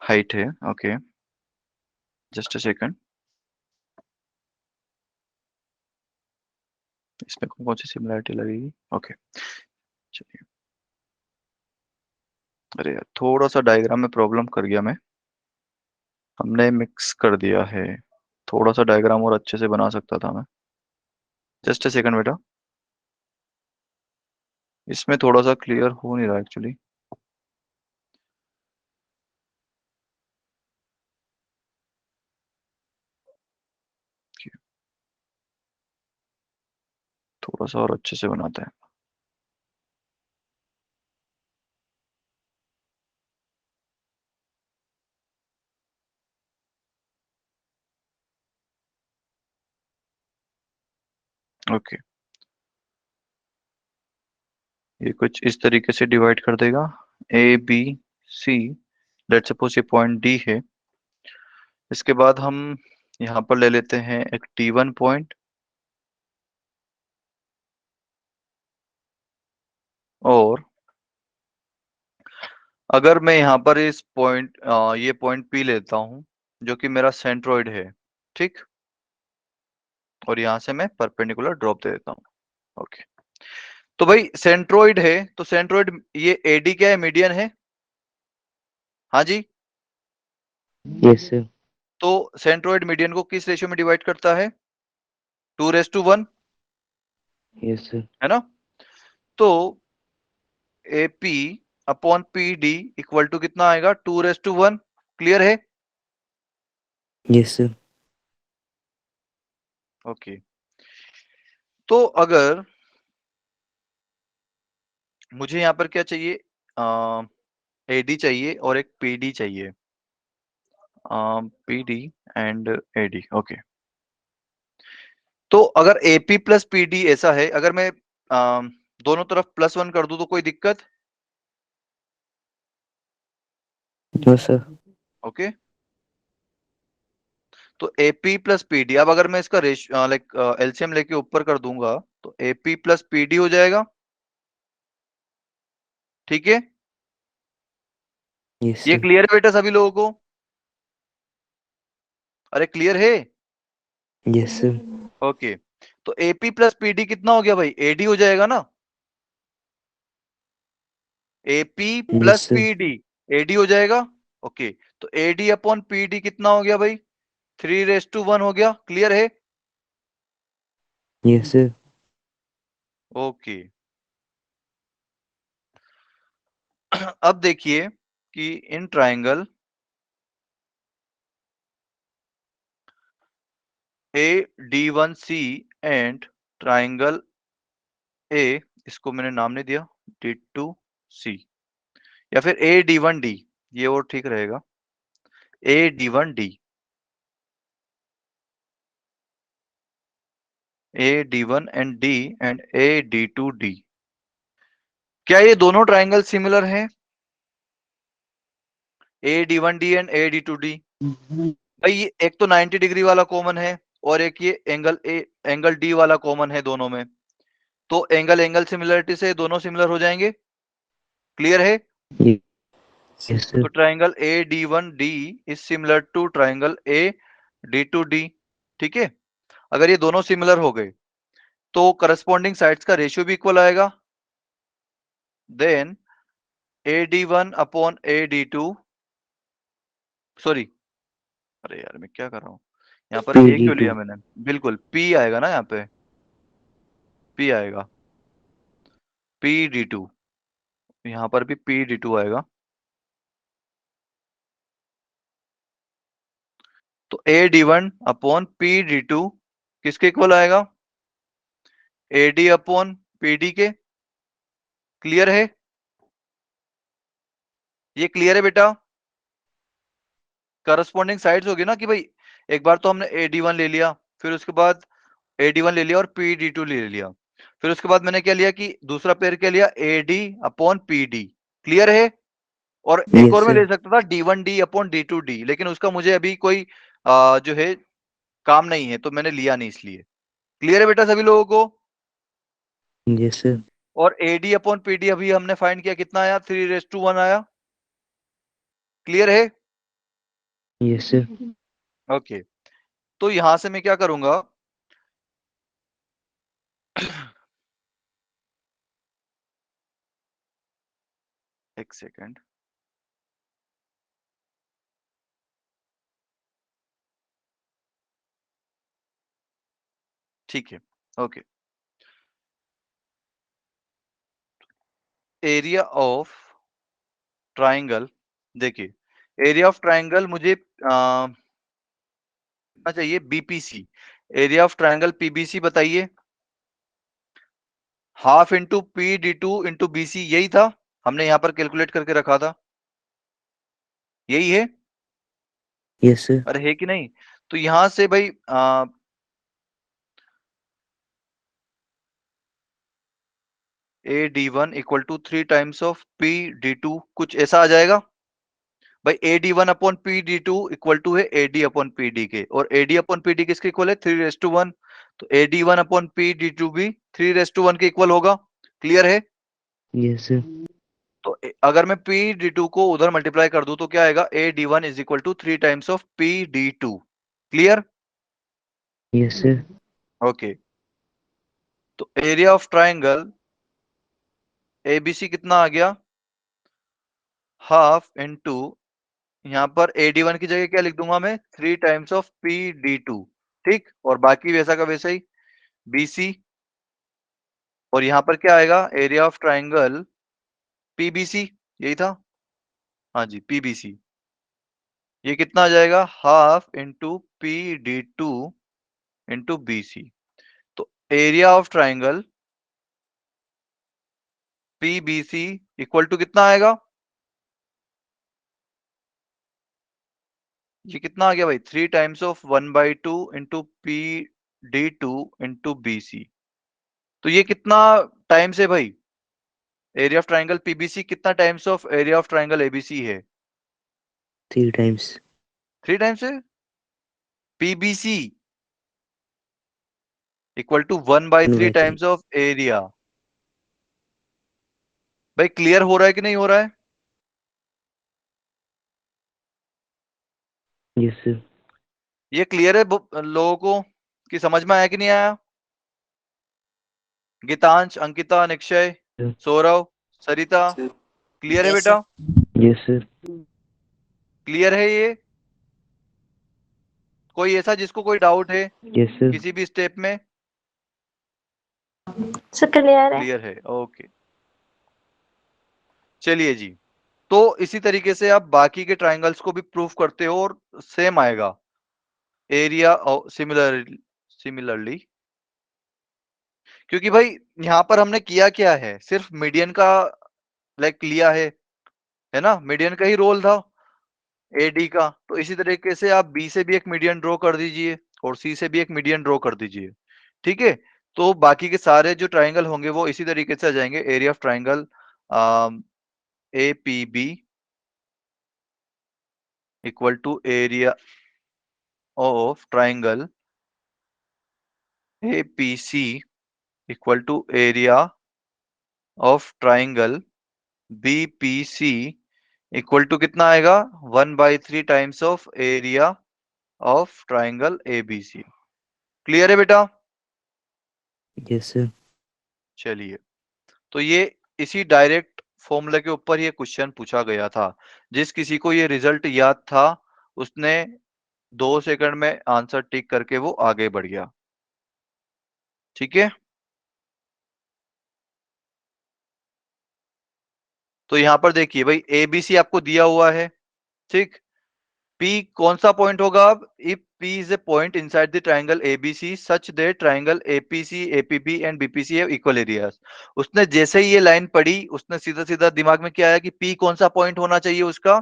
हाइट है। ओके, जस्ट अ सेकंड, इसमें कौन कौन सी सिमिलरिटी लगेगी? ओके, चलिए। अरे यार, थोड़ा सा डायग्राम में प्रॉब्लम कर गया मैं, हमने मिक्स कर दिया है। थोड़ा सा डायग्राम और अच्छे से बना सकता था मैं। जस्ट अ सेकंड बेटा, इसमें थोड़ा सा क्लियर हो नहीं रहा एक्चुअली। थोड़ा सा और अच्छे से बनाते हैं। ओके, ये कुछ इस तरीके से डिवाइड कर देगा, A B C. Let's suppose ये पॉइंट डी है। इसके बाद हम यहाँ पर ले लेते हैं एक T1 पॉइंट, और अगर मैं यहाँ पर इस पॉइंट ये पॉइंट P लेता हूँ जो कि मेरा सेंट्रोइड है, ठीक, और यहाँ से मैं परपेंडिकुलर ड्रॉप दे देता हूँ। ओके, तो भाई सेंट्रोइड है, तो सेंट्रोइड ये AD क्या है, मीडियन है। हाँ जी, Yes, sir. तो सेंट्रोइड मीडियन को किस रेशियो में डिवाइड करता है, 2:1, Yes, sir. है ना। तो AP upon PD equal to कितना आएगा, 2:1। क्लियर है। Yes, sir. ओके, तो अगर मुझे यहाँ पर क्या चाहिए, AD चाहिए और एक PD चाहिए, PD एंड AD। ओके, तो अगर AP प्लस PD ऐसा है, अगर मैं दोनों तरफ +1 कर दूं तो कोई दिक्कत। No, sir. ओके, तो AP प्लस PD, अब अगर मैं इसका LCM लेके ऊपर कर दूंगा तो AP प्लस PD हो जाएगा। ठीक है, Yes, ये sir. क्लियर है बेटा सभी लोगों को। अरे क्लियर है। Yes, sir. ओके, तो AP प्लस PD कितना हो गया भाई, AD हो जाएगा ना। AP Yes, plus sir. PD AD हो जाएगा। ओके, तो AD अपॉन PD कितना हो गया भाई, 3:1 हो गया। क्लियर है। Yes, sir. ओके, अब देखिए कि in triangle AD1C and triangle A, इसको मैंने नाम नहीं दिया, D2C, या फिर AD1D, ये और ठीक रहेगा, AD1D, AD1 and D and AD2D। क्या ये दोनों ट्राइंगल सिमिलर हैं, AD1D एंड AD2D? भाई ये एक तो 90 डिग्री वाला कॉमन है और एक ये एंगल D वाला कॉमन है दोनों में, तो एंगल सिमिलरिटी से दोनों सिमिलर हो जाएंगे। क्लियर है। Yes, sir. तो triangle AD1D is similar to triangle AD2D। ठीक है, अगर ये दोनों सिमिलर हो गए तो करस्पॉन्डिंग साइड्स का रेशियो भी इक्वल आएगा। Then AD1 upon AD2, sorry, अरे यार मैं क्या कर रहा हूँ, यहाँ पर A क्यों लिया PD2. मैंने, बिल्कुल P आएगा ना, यहाँ पे P आएगा, PD2, यहाँ पर भी PD2 आएगा। तो AD1 अपॉन PD2 किसके इक्वल आएगा, AD अपॉन PD के। क्लियर है, ये क्लियर है बेटा। करस्पॉन्डिंग साइड्स होगी ना कि भाई, एक बार तो हमने AD1 ले लिया, फिर उसके बाद AD1 ले लिया और PD2 ले लिया, फिर उसके बाद मैंने क्या लिया कि दूसरा पेयर क्या लिया, AD अपॉन PD। क्लियर है। और एक Yes, और मैं sir. ले सकता था D1D अपॉन D2D, लेकिन उसका मुझे अभी कोई जो है काम नहीं है, तो मैंने लिया नहीं इसलिए। क्लियर है बेटा सभी लोगों को। Yes, sir. और AD अपॉन PD अभी हमने फाइंड किया, कितना आया, 3:1 आया। क्लियर है। Yes, sir. ओके, तो यहां से मैं क्या करूंगा, एक सेकेंड, ठीक है। ओके, एरिया ऑफ ट्राइंगल, देखिए एरिया ऑफ ट्राइंगल मुझे चाहिए BPC, area of triangle PBC बताइए। Half into P D two into B C, यही था हमने यहां पर कैलकुलेट करके रखा था, यही है। Yes, sir. अरे है कि नहीं? तो यहां से भाई A D one equal to 3 times of P D two, कुछ ऐसा आ जाएगा भाई। A D one upon P D two equal to है A D upon P D के, और A D upon P D किसके इक्वल है? 3:1। तो A D one upon P D two भी 3:1 के इक्वल होगा। क्लियर है? Yes, sir. तो अगर मैं पी डी टू को उधर मल्टीप्लाई कर दूं तो क्या आएगा? A D one is equal to 3 times of P D two. Clear? Yes, sir. Okay. तो एरिया ऑफ ट्राइंगल एबीसी कितना आ गया? हाफ इंटू, यहां पर ए डी वन की जगह क्या लिख दूंगा मैं? 3 times of P D two. ठीक, और बाकी वैसा का वैसा ही बीसी। और यहां पर क्या आएगा? एरिया ऑफ ट्राइंगल पीबीसी, यही था। हाँ जी, पीबीसी। ये कितना आ जाएगा? Half into P D two into B C. तो area of triangle P B C equal to कितना आएगा? ये कितना आ गया भाई? 3 times of 1/2 into P D two into B C. तो ये कितना टाइम्स है भाई? एरिया ऑफ ट्राइंगल पीबीसी कितना times of area of triangle A B C है? 3 times. 3 टाइम्स है। P B C equal to 1/3 1/3. Times of area. भाई क्लियर हो रहा है कि नहीं हो रहा है? Yes, sir. ये क्लियर है लोगों को कि समझ में आया कि नहीं आया? गीतांश, अंकिता, निक्षय, Sir. सौरव, सरिता, क्लियर है बेटा? Yes, sir. क्लियर है ये? कोई ऐसा जिसको कोई डाउट है Yes, sir. किसी भी स्टेप में? सर क्लियर है। क्लियर है, ओके। चलिए जी, तो इसी तरीके से आप बाकी के ट्राइंगल्स को भी प्रूफ करते हो और सेम आएगा एरिया। सिमिलरली क्योंकि भाई यहां पर हमने किया क्या है? सिर्फ मीडियन का लाइक लिया है ना? मीडियन का ही रोल था ए डी का। तो इसी तरीके से आप बी से भी एक मीडियन ड्रॉ कर दीजिए और सी से भी एक मीडियन ड्रॉ कर दीजिए। ठीक है? तो बाकी के सारे जो ट्राइंगल होंगे वो इसी तरीके से आ जाएंगे। Area of triangle A P B equal to area of triangle A P C equal to area of triangle B P C equal to कितना आएगा? 1/3 times of area of triangle A B C. Clear है बेटा? Yes, sir. चलिए, तो ये इसी direct formula के ऊपर ये क्वेश्चन पूछा गया था। जिस किसी को ये रिजल्ट याद था उसने 2 सेकंड में आंसर टिक करके वो आगे बढ़ गया। ठीक है? तो यहां पर देखिए भाई, एबीसी आपको दिया हुआ है। ठीक, P कौन सा पॉइंट होगा? अब if P is a point inside the triangle ABC such that triangle APC APB and BPC have equal areas. उसने जैसे ही ये लाइन पढ़ी उसने सीधा सीधा दिमाग में क्या आया कि P कौन सा पॉइंट होना चाहिए उसका?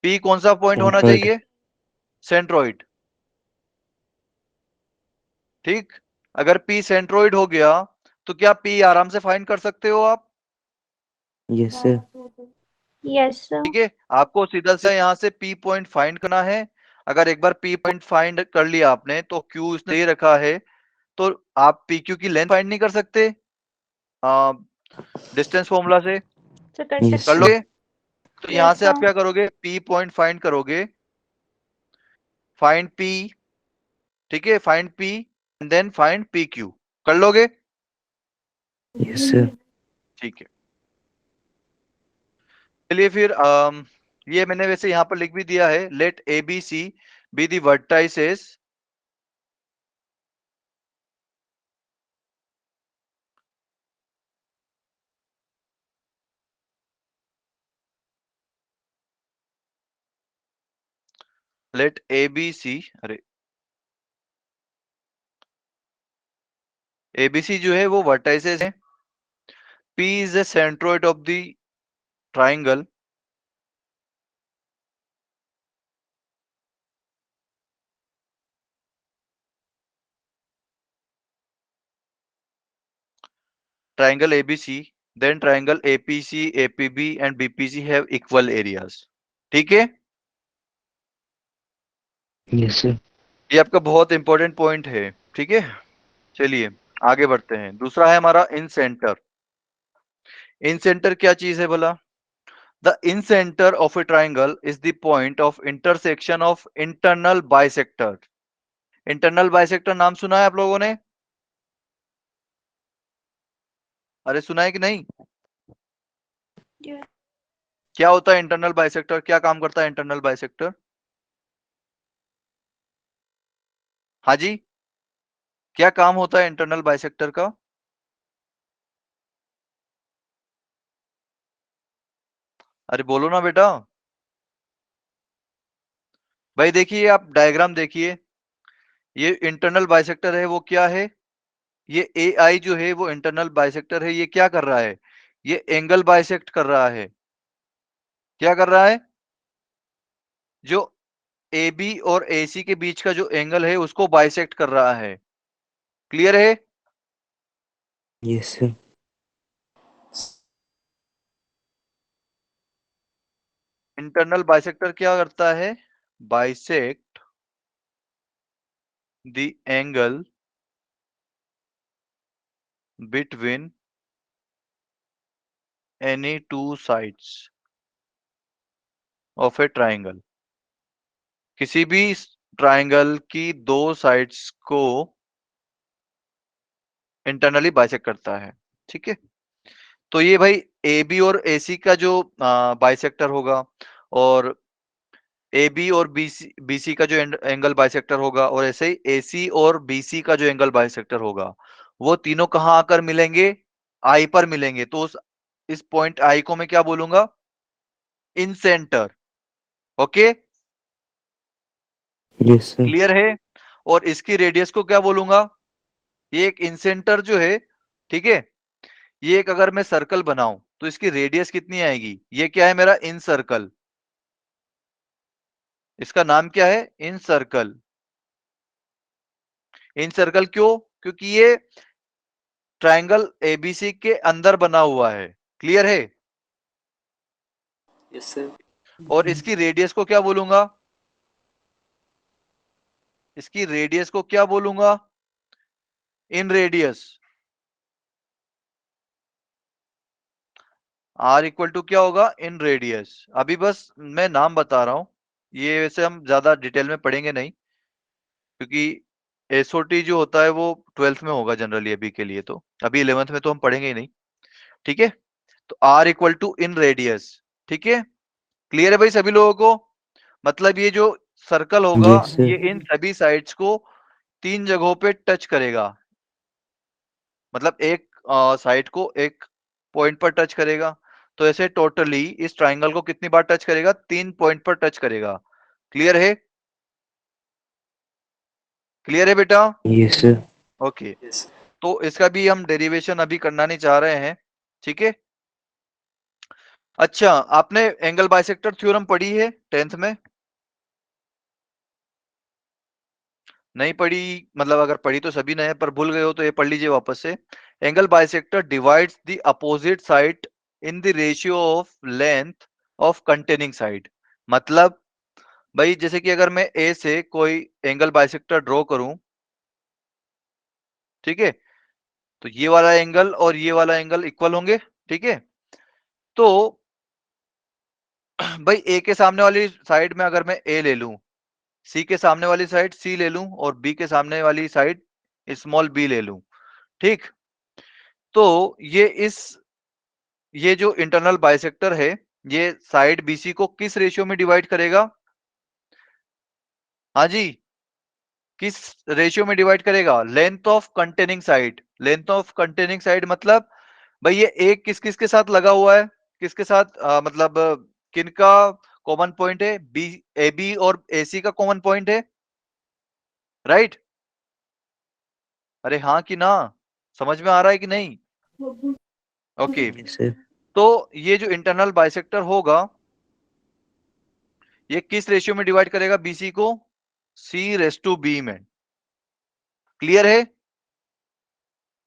P कौन सा पॉइंट होना Centroid. चाहिए? सेंट्रोइड। ठीक, अगर P सेंट्रोइड हो गया तो क्या P आराम से फाइंड कर सकते हो आप? Yes, sir. Yes sir. ठीक है, आपको सीधा से यहाँ से P पॉइंट फाइंड करना है। अगर एक बार P पॉइंट फाइंड कर लिया आपने तो Q इसने दे रखा है, तो आप PQ की लेंथ फाइंड नहीं कर सकते डिस्टेंस फॉर्मूला से? सर कर Yes, कर सकते sir. लोगे? तो यहाँ यस से आप सर। क्या करोगे? P पॉइंट फाइंड करोगे, फाइंड P। ठीक है, find P and then find PQ। कर लोगे? Yes, sir. ठीक है, चलिए फिर ये मैंने वैसे यहाँ पर लिख भी दिया है। Let ABC be the vertices let ABC, अरे एबीसी जो है वो वर्टाइसेस है, P is the centroid of the triangle, triangle ABC, then triangle APC, APB and BPC have equal areas. ठीक है, Yes, sir. ये आपका बहुत इंपॉर्टेंट पॉइंट है. ठीक है, चलिए आगे बढ़ते हैं. दूसरा है हमारा इन सेंटर. इन सेंटर क्या चीज है भला? The in centre of a triangle is the point of intersection of internal bisector. Internal bisector नाम सुना है आप लोगों ने? अरे सुना है कि नहीं? Yes. क्या होता है इंटरनल बाइसेक्टर? क्या काम करता है इंटरनल बाइसेक्टर? हाँ जी, क्या काम होता है इंटरनल बाइसेक्टर का? अरे बोलो ना बेटा. भाई देखिए, आप डायग्राम देखिए, ये इंटरनल बाइसेक्टर है, वो क्या है? ये ए आई जो है वो इंटरनल बाइसेक्टर है. ये क्या कर रहा है? ये एंगल बाइसेक्ट कर रहा है. क्या कर रहा है? जो ए बी और ए सी के बीच का जो एंगल है उसको बाइसेक्ट कर रहा है. क्लियर है? Yes, sir. इंटरनल बाइसेक्टर क्या करता है? Bisect the angle between any two sides of a triangle. किसी भी ट्राइंगल की दो साइड्स को इंटरनली बाइसेक्ट करता है. ठीक है, तो ये भाई ए बी और ए सी का जो बाइसेक्टर होगा, और ए बी और बी सी का जो एंगल बाइसेक्टर होगा, और ऐसे ही ए सी और बी सी का जो एंगल बाइसेक्टर होगा, वो तीनों कहाँ आकर मिलेंगे? आई पर मिलेंगे. तो इस पॉइंट आई को मैं क्या बोलूंगा? Incentre. Okay, Yes, sir. Clear है? और इसकी रेडियस को क्या बोलूंगा? ये एक इन सेंटर जो है, ठीक है, ये एक अगर मैं सर्कल बनाऊं तो इसकी रेडियस कितनी आएगी? ये क्या है? मेरा इन सर्कल. इसका नाम क्या है? इन सर्कल. इन सर्कल क्यों? क्योंकि ये ट्राइंगल एबीसी के अंदर बना हुआ है. क्लियर है? Yes, sir. और इसकी रेडियस को क्या बोलूंगा? इसकी रेडियस को क्या बोलूंगा? Inradius. R equal to क्या होगा? Inradius. अभी बस मैं नाम बता रहा हूं, ये वैसे हम ज्यादा डिटेल में पढ़ेंगे नहीं, क्योंकि एसओटी जो होता है वो 12th में होगा जनरली. अभी के लिए तो अभी 11th में तो हम पढ़ेंगे ही नहीं. ठीक है, तो R equal to inradius. ठीक है, क्लियर है भाई सभी लोगों को? मतलब ये जो सर्कल होगा, Yes, sir. ये इन सभी साइड्स को तीन जगहों पे टच करेगा. मतलब एक साइड को एक पॉइंट पर टच करेगा. तो ऐसे टोटली इस ट्राइंगल को कितनी बार टच करेगा? 3 पॉइंट पर टच करेगा. क्लियर है? क्लियर है बेटा? Yes, sir. ओके. तो इसका भी हम डेरिवेशन अभी करना नहीं चाह रहे हैं. ठीक है. अच्छा, आपने एंगल बाइसेक्टर थ्योरम पढ़ी है 10th में? नहीं पढ़ी? मतलब अगर पढ़ी तो सभी ने, पर भूल गए हो तो ये पढ़ लीजिए वापस से. Angle bisector divides the opposite side in the ratio of length of containing side. मतलब भाई जैसे कि अगर मैं ए से कोई एंगल बाइसेक्टर ड्रॉ करूं, ठीक है, तो ये वाला एंगल और ये वाला एंगल इक्वल होंगे. ठीक है, तो भाई ए के सामने वाली साइड में अगर मैं ए ले लूं, सी के सामने वाली साइड सी ले लूं, और बी के सामने वाली साइड स्मॉल बी ले लूं, ठीक, तो ये जो इंटरनल बाइसेक्टर है, ये साइड बीसी को किस रेशियो में डिवाइड करेगा? हाँ जी, किस रेशियो में डिवाइड करेगा? Length of containing side. Length of containing side मतलब भाई ये एक किस किस के साथ लगा हुआ है? किसके साथ? मतलब किनका कॉमन पॉइंट है? बी, ए बी और ए सी का कॉमन पॉइंट है, राइट? अरे हाँ कि ना? समझ में आ रहा है कि नहीं? Okay, Yes, sir. तो ये जो इंटरनल बाइसेक्टर होगा ये किस रेशियो में डिवाइड करेगा बीसी को? C/B में। क्लियर है?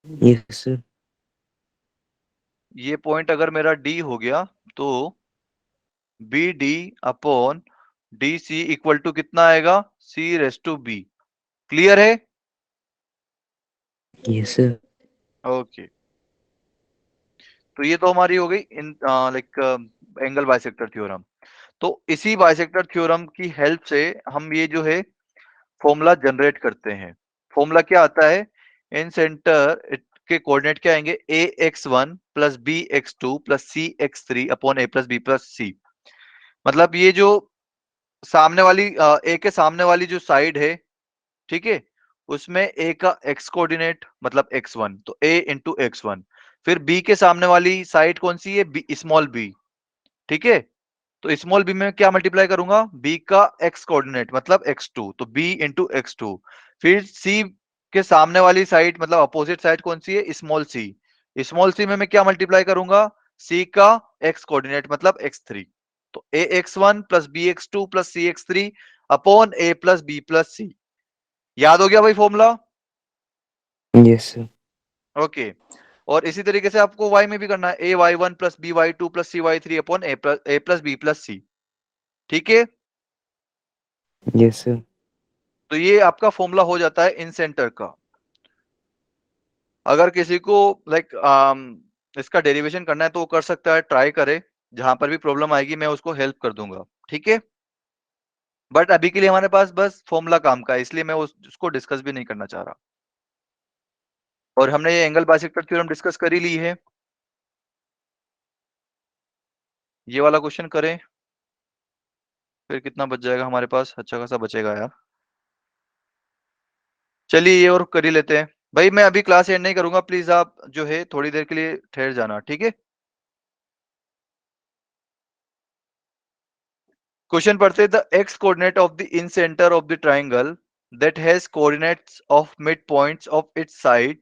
Yes, sir. ये पॉइंट अगर मेरा डी हो गया तो BD upon DC equal to कितना आएगा? C/B। क्लियर है? Yes, sir. ओके, तो ये तो हमारी हो गई in like angle bisector theorem. तो इसी बाइसेक्टर थ्योरम की हेल्प से हम ये जो है फॉर्मूला जनरेट करते हैं। फॉर्मूला क्या आता है? इन सेंटर के कोऑर्डिनेट क्या आएंगे? ax1 plus bx2 plus cx3 upon a plus b plus c। मतलब ये जो सामने वाली a के सामने वाली जो साइड है, ठीक है, उसमें a का x कोऑर्डिनेट मतलब x1, तो a इंटू x1। फिर b के सामने वाली साइड कौन सी है? b, स्मॉल b, ठीक है। तो स्मॉल b में क्या मल्टीप्लाई करूंगा? b का x कोऑर्डिनेट मतलब x2, तो b इंटू x2। फिर c के सामने वाली साइड मतलब अपोजिट साइड कौन सी है? Small c। स्मॉल c में मैं क्या मल्टीप्लाई करूंगा? c का x कोऑर्डिनेट मतलब x3। तो ax1 plus bx2 plus cx3 upon a plus b plus c। याद हो गया भाई फॉर्मूला? Yes, sir. ओके, और इसी तरीके से आपको y में भी करना है। ay1 plus by2 plus cy3 upon a plus b plus c। ठीक है, Yes, sir. तो ये आपका फॉर्मूला हो जाता है इन सेंटर का। अगर किसी को लाइक इसका डेरिवेशन करना है तो वो कर सकता है, ट्राई करे। जहां पर भी प्रॉब्लम आएगी मैं उसको हेल्प कर दूंगा, ठीक है। बट अभी के लिए हमारे पास बस फॉर्मूला काम का है, इसलिए मैं उसको डिस्कस भी नहीं करना चाह रहा। और हमने ये एंगल बाइसेक्टर थ्योरम डिस्कस कर ही ली है। ये वाला क्वेश्चन करें, फिर कितना बच जाएगा हमारे पास? अच्छा खासा बचेगा यार। चलिए ये और कर ही लेते हैं। भाई मैं अभी क्लास एंड नहीं करूंगा, प्लीज आप जो है थोड़ी देर के लिए ठहर जाना, ठीक है। क्वेश्चन पढ़ते, the x coordinate of the in centre of the triangle that has coordinates of mid points of its side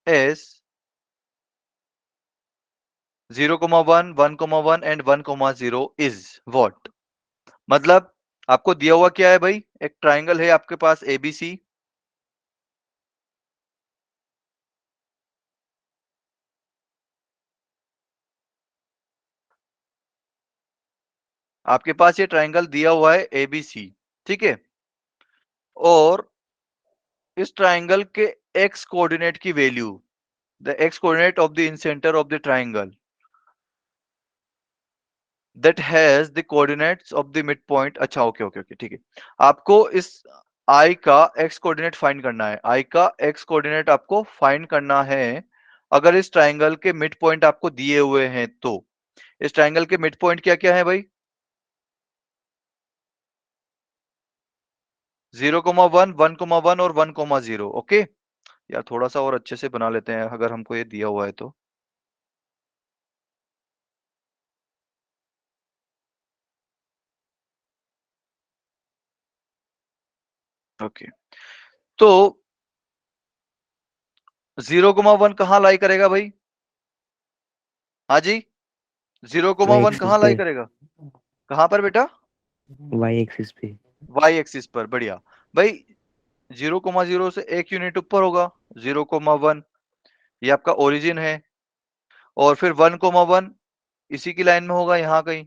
S 0,1 1,1 and 1,0 is what? मतलब आपको दिया हुआ क्या है भाई? एक ट्राइंगल है आपके पास एबीसी, आपके पास ये ट्राइंगल दिया हुआ है एबीसी, ठीक है। और इस ट्राइंगल के एक्स कोऑर्डिनेट की value, the x coordinate of the in centre of the triangle that has the coordinates of the mid point. अच्छा ओके ओके ओके, ठीक है। आपको इस आई का एक्स कोऑर्डिनेट फाइंड करना है। आई का एक्स कोऑर्डिनेट आपको फाइंड करना है अगर इस ट्राइंगल के मिड पॉइंट आपको दिए हुए हैं तो। इस ट्राइंगल के मिड पॉइंट क्या क्या है भाई? 0,1 1,1 और 1,0। ओके यार, थोड़ा सा और अच्छे से बना लेते हैं अगर हमको ये दिया हुआ है तो। ओके, तो 0,1 कहाँ लाई करेगा भाई? हाँ जी, 0,1 Y-axis कहाँ लाई पे करेगा? कहाँ पर बेटा? Y-axis पे वाई एक्सिस पर, बढ़िया भाई। 0,0 से एक यूनिट ऊपर होगा 0,1, ये आपका ओरिजिन है। और फिर 1,1 इसी की लाइन में होगा यहाँ कहीं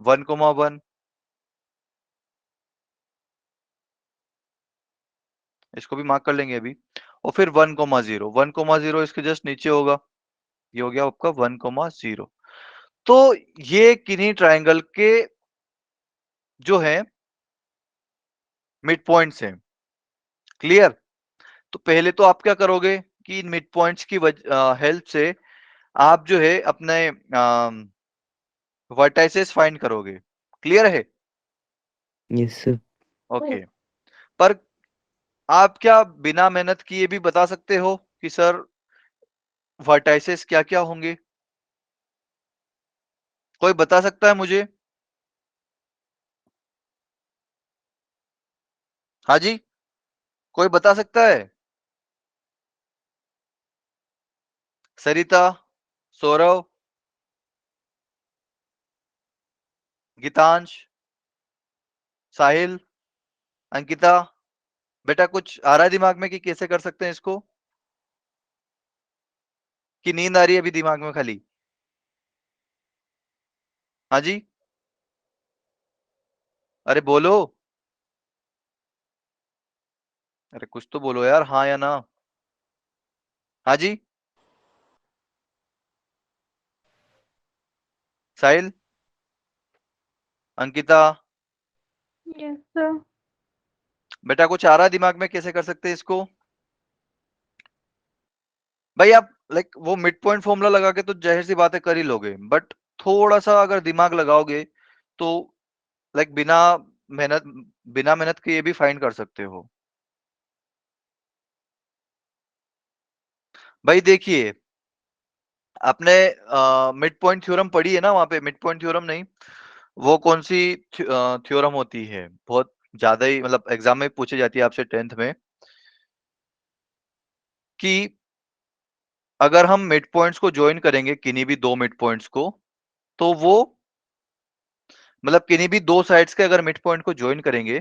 1,1, इसको भी मार्क कर लेंगे अभी। और फिर 1,0 1,0 इसके जस्ट नीचे होगा, ये हो गया आपका 1,0। तो ये किन्हीं ट्राइंगल के जो है मिड पॉइंट्स हैं। क्लियर? तो पहले तो आप क्या करोगे कि इन मिड पॉइंट्स की हेल्प से आप जो है अपने वर्टाइसेस फाइंड करोगे। क्लियर है? Yes, sir. ओके, पर आप क्या बिना मेहनत किए भी बता सकते हो कि सर वर्टाइसेस क्या क्या होंगे? कोई बता सकता है मुझे? हाँ जी, कोई बता सकता है? सरिता, सौरव, गीतांश, साहिल, अंकिता, बेटा कुछ आ रहा है दिमाग में कि कैसे कर सकते हैं इसको, कि नींद आ रही है अभी दिमाग में खाली? हाँ जी, अरे बोलो, अरे कुछ तो बोलो यार, हाँ या ना? हाँ जी, साहिल, अंकिता, यस सर। बेटा कुछ आ रहा है दिमाग में कैसे कर सकते हैं इसको? भाई आप लाइक वो मिड पॉइंट फॉर्मूला लगा के तो जाहिर सी बातें कर ही लोगे, बट थोड़ा सा अगर दिमाग लगाओगे तो लाइक मेहनत बिना मेहनत के ये भी फाइंड कर सकते हो। भाई देखिए, आपने मिड पॉइंट थ्योरम पढ़ी है ना? वहां पे मिड पॉइंट थ्योरम नहीं, वो कौन सी थ्योरम होती है, बहुत ज्यादा ही मतलब एग्जाम में पूछी जाती है आपसे 10th में, कि अगर हम मिड पॉइंट्स को ज्वाइन करेंगे किन्हीं भी दो मिड पॉइंट्स को, तो वो मतलब किन्हीं भी दो साइड्स के अगर मिड पॉइंट को ज्वाइन करेंगे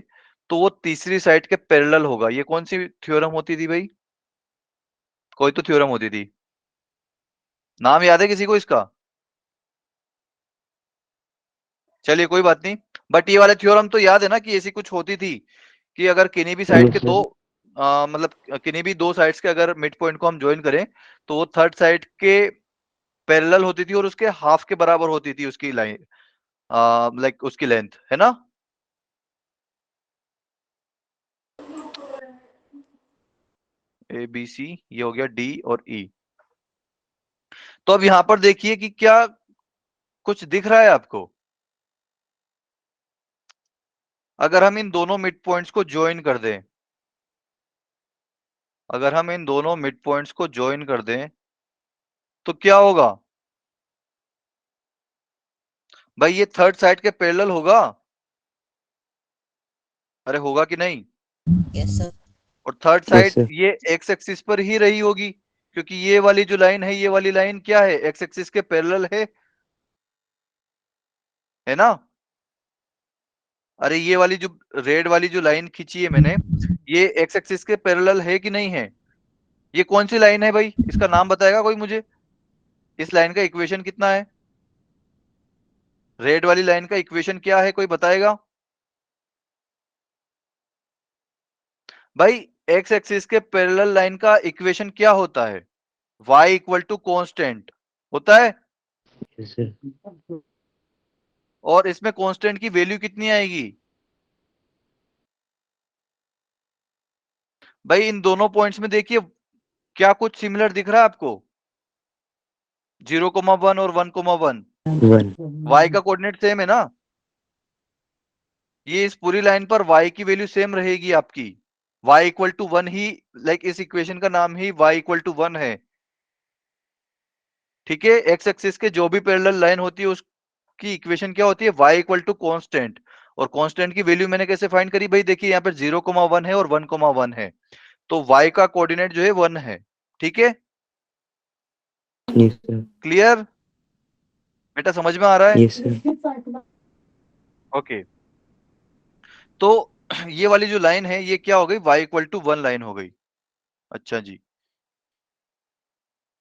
तो वो तीसरी साइड के पैरेलल होगा। ये कौन सी थ्योरम होती थी भाई? कोई तो थ्योरम होती थी, नाम याद है किसी को इसका? चलिए कोई बात नहीं, बट ये वाला थ्योरम तो याद है ना कि ऐसी कुछ होती थी कि अगर किन्हीं भी साइड Yes, के sir. दो मतलब किन्हीं भी दो साइड्स के अगर मिड पॉइंट को हम ज्वाइन करें तो वो थर्ड साइड के पैरेलल होती थी और उसके हाफ के बराबर होती थी उसकी लाइन, लाइक उसकी लेंथ, है ना? ए बी सी, ये हो गया डी और ई। तो अब यहां पर देखिए कि क्या कुछ दिख रहा है आपको? अगर हम इन दोनों मिड पॉइंट्स को ज्वाइन कर दें, अगर हम इन दोनों मिड पॉइंट्स को ज्वाइन कर दें तो क्या होगा? भाई ये थर्ड साइड के पैरेलल होगा। अरे होगा कि नहीं? Yes sir. और थर्ड Yes, साइड sir. ये एक्स एक्सिस पर ही रही होगी, क्योंकि ये वाली जो लाइन है, ये वाली लाइन क्या है? एक्स एक्सिस के पैरेलल है ना? अरे ये वाली जो रेड वाली जो लाइन खींची है मैंने, ये एक्स एक्सिस के पैरेलल है कि नहीं है? ये कौन सी लाइन है भाई? इसका नाम बताएगा कोई मुझे? इस लाइन का इक्वेशन कितना है? रेड वाली लाइन का इक्वेशन क्या है, कोई बताएगा? भाई एक्स एक्सिस के पैरेलल लाइन का इक्वेशन क्या होता है? y इक्वल टू कॉन्स्टेंट होता है, Yes, sir. और इसमें कांस्टेंट की वैल्यू कितनी आएगी? भाई इन दोनों पॉइंट्स में देखिए, क्या कुछ सिमिलर दिख रहा है आपको? 0,1 और 1,1, 1. y का कोऑर्डिनेट सेम है ना? ये इस पूरी लाइन पर y की वैल्यू सेम रहेगी आपकी, y इक्वल टू 1 ही, लाइक इस इक्वेशन का नाम ही y इक्वल टू 1 है। ठीक है, एक्स एक्सिस के जो भी पैरेलल लाइन होती है उसकी इक्वेशन क्या होती है? y equal to constant. और कांस्टेंट की वैल्यू मैंने कैसे फाइंड करी भाई? देखिए यहाँ पर 0,1 है और 1,1 है, तो y का कोऑर्डिनेट जो है 1 है। ठीक है, Yes, sir. क्लियर? बेटा समझ में आ रहा है? Yes, sir. ओके, तो ये वाली जो लाइन है ये क्या हो गई? y इक्वल टू 1 लाइन हो गई। अच्छा जी,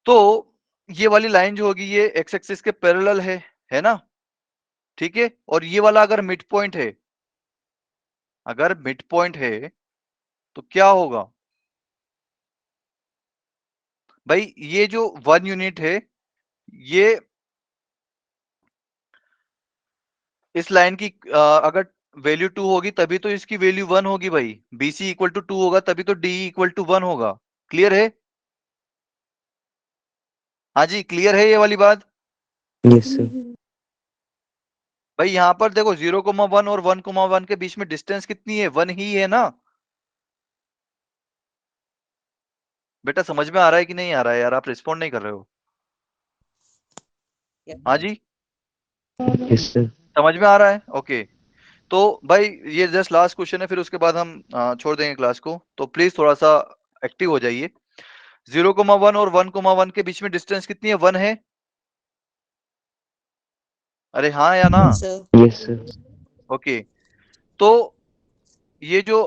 तो ये वाली लाइन जो होगी ये एक्स एक्सिस के पैरेलल है ना? ठीक है, और ये वाला अगर मिड पॉइंट है, अगर मिड पॉइंट है तो क्या होगा? भाई ये जो 1 यूनिट है, ये इस लाइन की अगर वैल्यू 2 होगी तभी तो इसकी वैल्यू 1 होगी भाई। BC इक्वल टू 2 होगा तभी तो DE इक्वल टू 1 होगा। क्लियर है? हाँ जी, क्लियर है ये वाली बात? Yes, sir. भाई यहाँ पर देखो 0,1 और 1,1 के बीच में डिस्टेंस कितनी है? 1 ही है ना? बेटा समझ में आ रहा है कि नहीं आ रहा है यार? आप रिस्पॉन्ड नहीं कर रहे हो। हाँ जी, Yes, sir. समझ में आ रहा है? ओके, तो भाई ये जस्ट लास्ट क्वेश्चन है, फिर उसके बाद हम छोड़ देंगे क्लास को, तो प्लीज थोड़ा सा एक्टिव हो जाइए। 0,1 और 1,1 के बीच में डिस्टेंस कितनी है? 1 है। अरे हाँ या ना? Yes, sir. Yes, sir. Okay, तो ये जो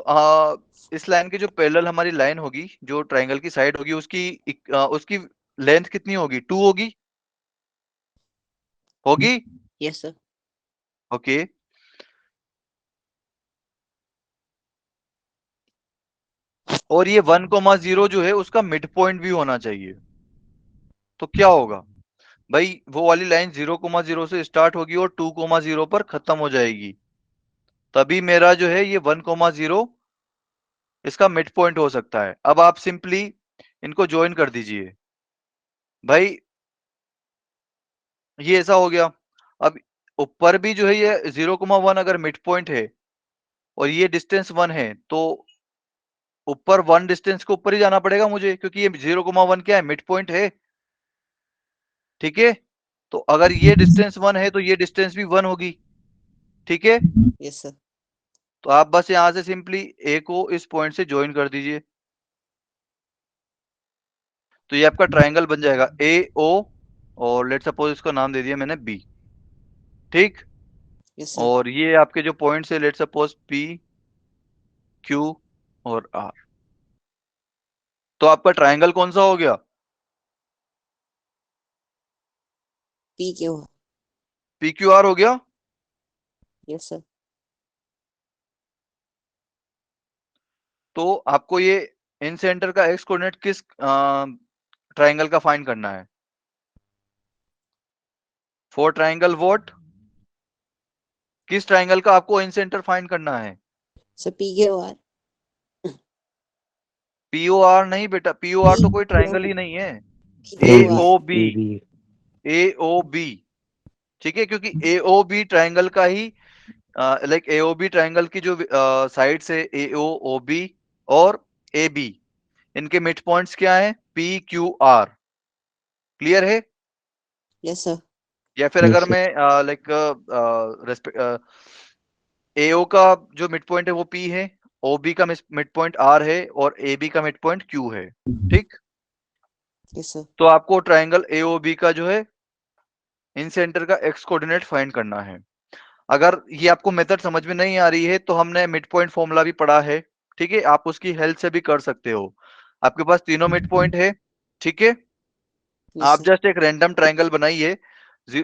इस लाइन के जो पैरेलल हमारी लाइन होगी, जो ट्रायंगल की साइड होगी, उसकी लेंथ कितनी होगी? 2 होगी। होगी? Yes, sir. ओके, और ये 1,0 जो है उसका मिड पॉइंट भी होना चाहिए। तो क्या होगा भाई? वो वाली लाइन 0,0 से स्टार्ट होगी और 2,0 पर खत्म हो जाएगी, तभी मेरा जो है ये 1,0 इसका मिड पॉइंट हो सकता है। अब आप सिंपली इनको ज्वाइन कर दीजिए भाई, ये ऐसा हो गया। अब ऊपर भी जो है ये 0,1 अगर मिड पॉइंट है और ये डिस्टेंस 1 है, तो ऊपर 1 डिस्टेंस को ऊपर ही जाना पड़ेगा मुझे, क्योंकि ये 0,1 क्या है? मिड पॉइंट है। ठीक है, तो अगर ये डिस्टेंस 1 है तो ये डिस्टेंस भी 1 होगी। ठीक है, Yes, sir. तो आप बस यहां से सिंपली ए को इस पॉइंट से ज्वाइन कर दीजिए, तो ये आपका ट्रायंगल बन जाएगा ए ओ, और लेट सपोज इसका नाम दे दिया मैंने बी। ठीक, Yes, sir. और ये आपके जो पॉइंट्स है, लेट सपोज पी क्यू और आर। तो आपका ट्रायंगल कौन सा हो गया? PQ. पी क्यू आर हो गया। Yes, sir. तो आपको ये इन सेंटर का एक्स कोऑर्डिनेट किस ट्रायंगल का फाइंड करना है? For triangle what? किस ट्रायंगल का आपको इन सेंटर फाइंड करना है? So PQR. पीओआर नहीं बेटा, पीओआर तो कोई ट्रायंगल ही नहीं है। A PQR. O B, AB. A O B, ठीक है, क्योंकि ए ओ बी ट्रायंगल का ही like A O B triangle की जो साइड्स है ए ओ ओ बी और ए बी, इनके मिड पॉइंट्स क्या है? P Q R. क्लियर है? Yes, sir. या फिर Yes, अगर sir. मैं लाइक एओ का जो मिड पॉइंट है वो पी है, ओ बी का मिड पॉइंट आर है और ए बी का मिड पॉइंट क्यू है। ठीक, Yes, sir. तो आपको ट्रायंगल ए ओ बी का जो है इन सेंटर का एक्स कोऑर्डिनेट फाइंड करना है। अगर ये आपको मेथड समझ में नहीं आ रही है तो हमने मिड पॉइंट फॉर्मूला भी पढ़ा है। ठीक है, आप उसकी हेल्प से भी कर सकते हो। आपके पास तीनों मिड पॉइंट है। ठीक है, Yes, आप sir. जस्ट एक रैंडम ट्रायंगल बनाइए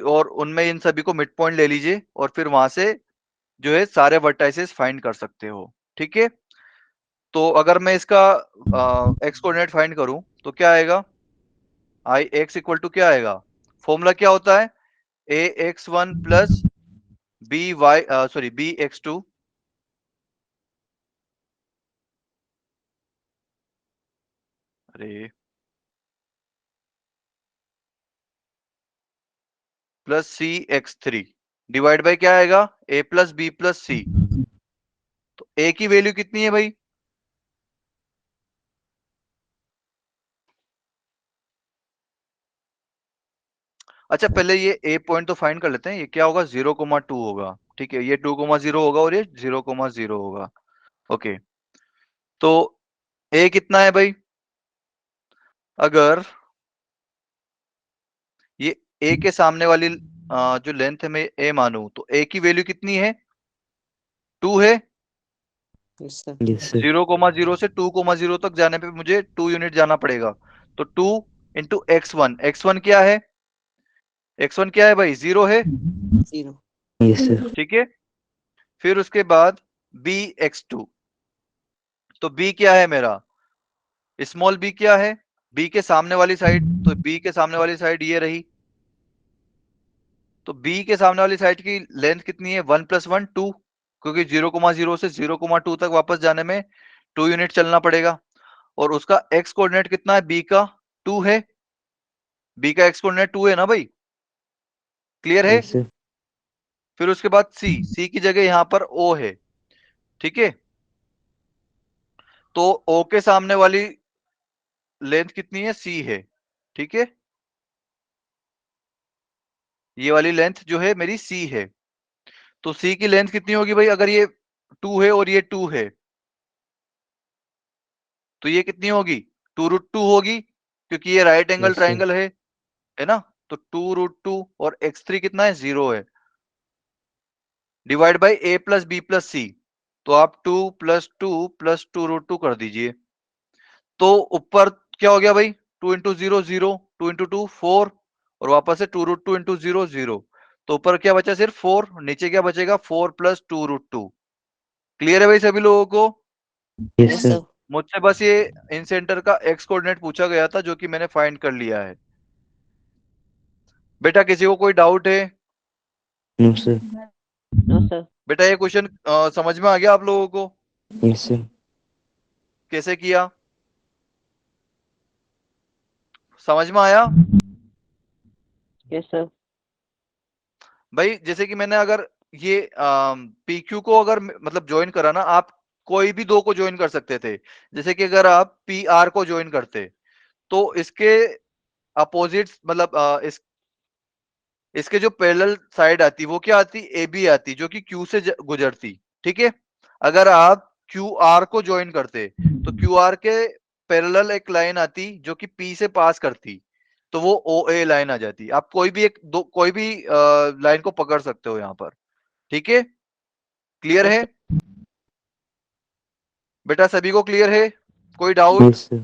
और उनमें इन सभी को मिड पॉइंट ले लीजिए और फिर वहां से जो है सारे वर्टाइसेस फाइंड कर सकते हो। ठीक है, तो अगर मैं इसका एक्स कोऑर्डिनेट फाइंड करूं तो क्या आएगा? आई एक्स इक्वल टू क्या आएगा? फॉर्मूला क्या होता है? A X one plus B Y sorry B X two, अरे plus C X three divide by क्या आएगा? A plus B plus C. तो ए की वैल्यू कितनी है भाई? अच्छा, पहले ये ए पॉइंट तो फाइंड कर लेते हैं। ये क्या होगा? 0,2 होगा। ठीक है, ये 2,0 होगा और ये 0,0 होगा। ओके, तो ए कितना है भाई? अगर ये ए के सामने वाली जो लेंथ है मैं ए मानूं तो ए की वैल्यू कितनी है? 2 है। Yes, sir. Yes, sir. 0,0 से 2,0 तक जाने पे मुझे 2 यूनिट जाना पड़ेगा। तो 2 इंटू x1, x1 क्या है? x1 क्या है भाई? 0 है। 0. Yes, sir. ठीक है, फिर उसके बाद b x2, तो b क्या है मेरा? स्मॉल b क्या है? b के सामने वाली साइड, तो b के सामने वाली साइड ये रही। तो b के सामने वाली साइड की लेंथ कितनी है? 1 + 1 2, क्योंकि 0,0 से 0,2 तक वापस जाने में 2 यूनिट चलना पड़ेगा। और उसका एक्स कोऑर्डिनेट कितना है? b का 2 है। b का एक्स कोऑर्डिनेट 2 है ना भाई? क्लियर है? Yes, sir. फिर उसके बाद c की जगह यहां पर o है। ठीक है, तो o के सामने वाली लेंथ कितनी है? c है। ठीक है, ये वाली लेंथ जो है मेरी c है। तो c की लेंथ कितनी होगी भाई? अगर ये 2 है और ये 2 है तो ये कितनी होगी? 2√2 होगी। क्योंकि ये right angle Yes, sir. Triangle है ना। तो 2√2 और x3 कितना है, 0 है, divide by a plus B plus C. तो आप 2 + 2 + 2√2 कर दीजिए। तो ऊपर क्या हो गया भाई, 2 इंटू 0 0, 2 इंटू 2 4, और वापस से 2√2 इंटू 0 0। तो ऊपर क्या बचा, सिर्फ 4, नीचे क्या बचेगा, 4 + 2√2। क्लियर है भाई सभी लोगों को? Yes, Yes, sir. sir. मुझसे बस ये इन सेंटर का एक्स कोऑर्डिनेट पूछा गया था, जो कि मैंने फाइंड कर लिया है। बेटा किसी को कोई डाउट है? No, sir. No, sir. बेटा ये क्वेश्चन समझ में आ गया आप लोगों को? Yes, sir. कैसे किया, समझ में आया? Yes, sir. भाई जैसे कि मैंने अगर ये PQ को अगर मतलब ज्वाइन करा ना, आप कोई भी दो को ज्वाइन कर सकते थे। जैसे कि अगर आप PR को ज्वाइन करते, तो इसके अपोजिट मतलब इसके जो पैरेलल साइड आती वो क्या आती, AB आती, जो कि Q से गुजरती। ठीक है, अगर आप QR को ज्वाइन करते तो QR के पैरेलल एक लाइन आती जो कि P से पास करती, तो वो OA लाइन आ जाती। आप कोई भी एक दो कोई भी लाइन को पकड़ सकते हो यहाँ पर। ठीक है, क्लियर Yes, है बेटा, सभी को क्लियर है? कोई डाउट? Yes, sir.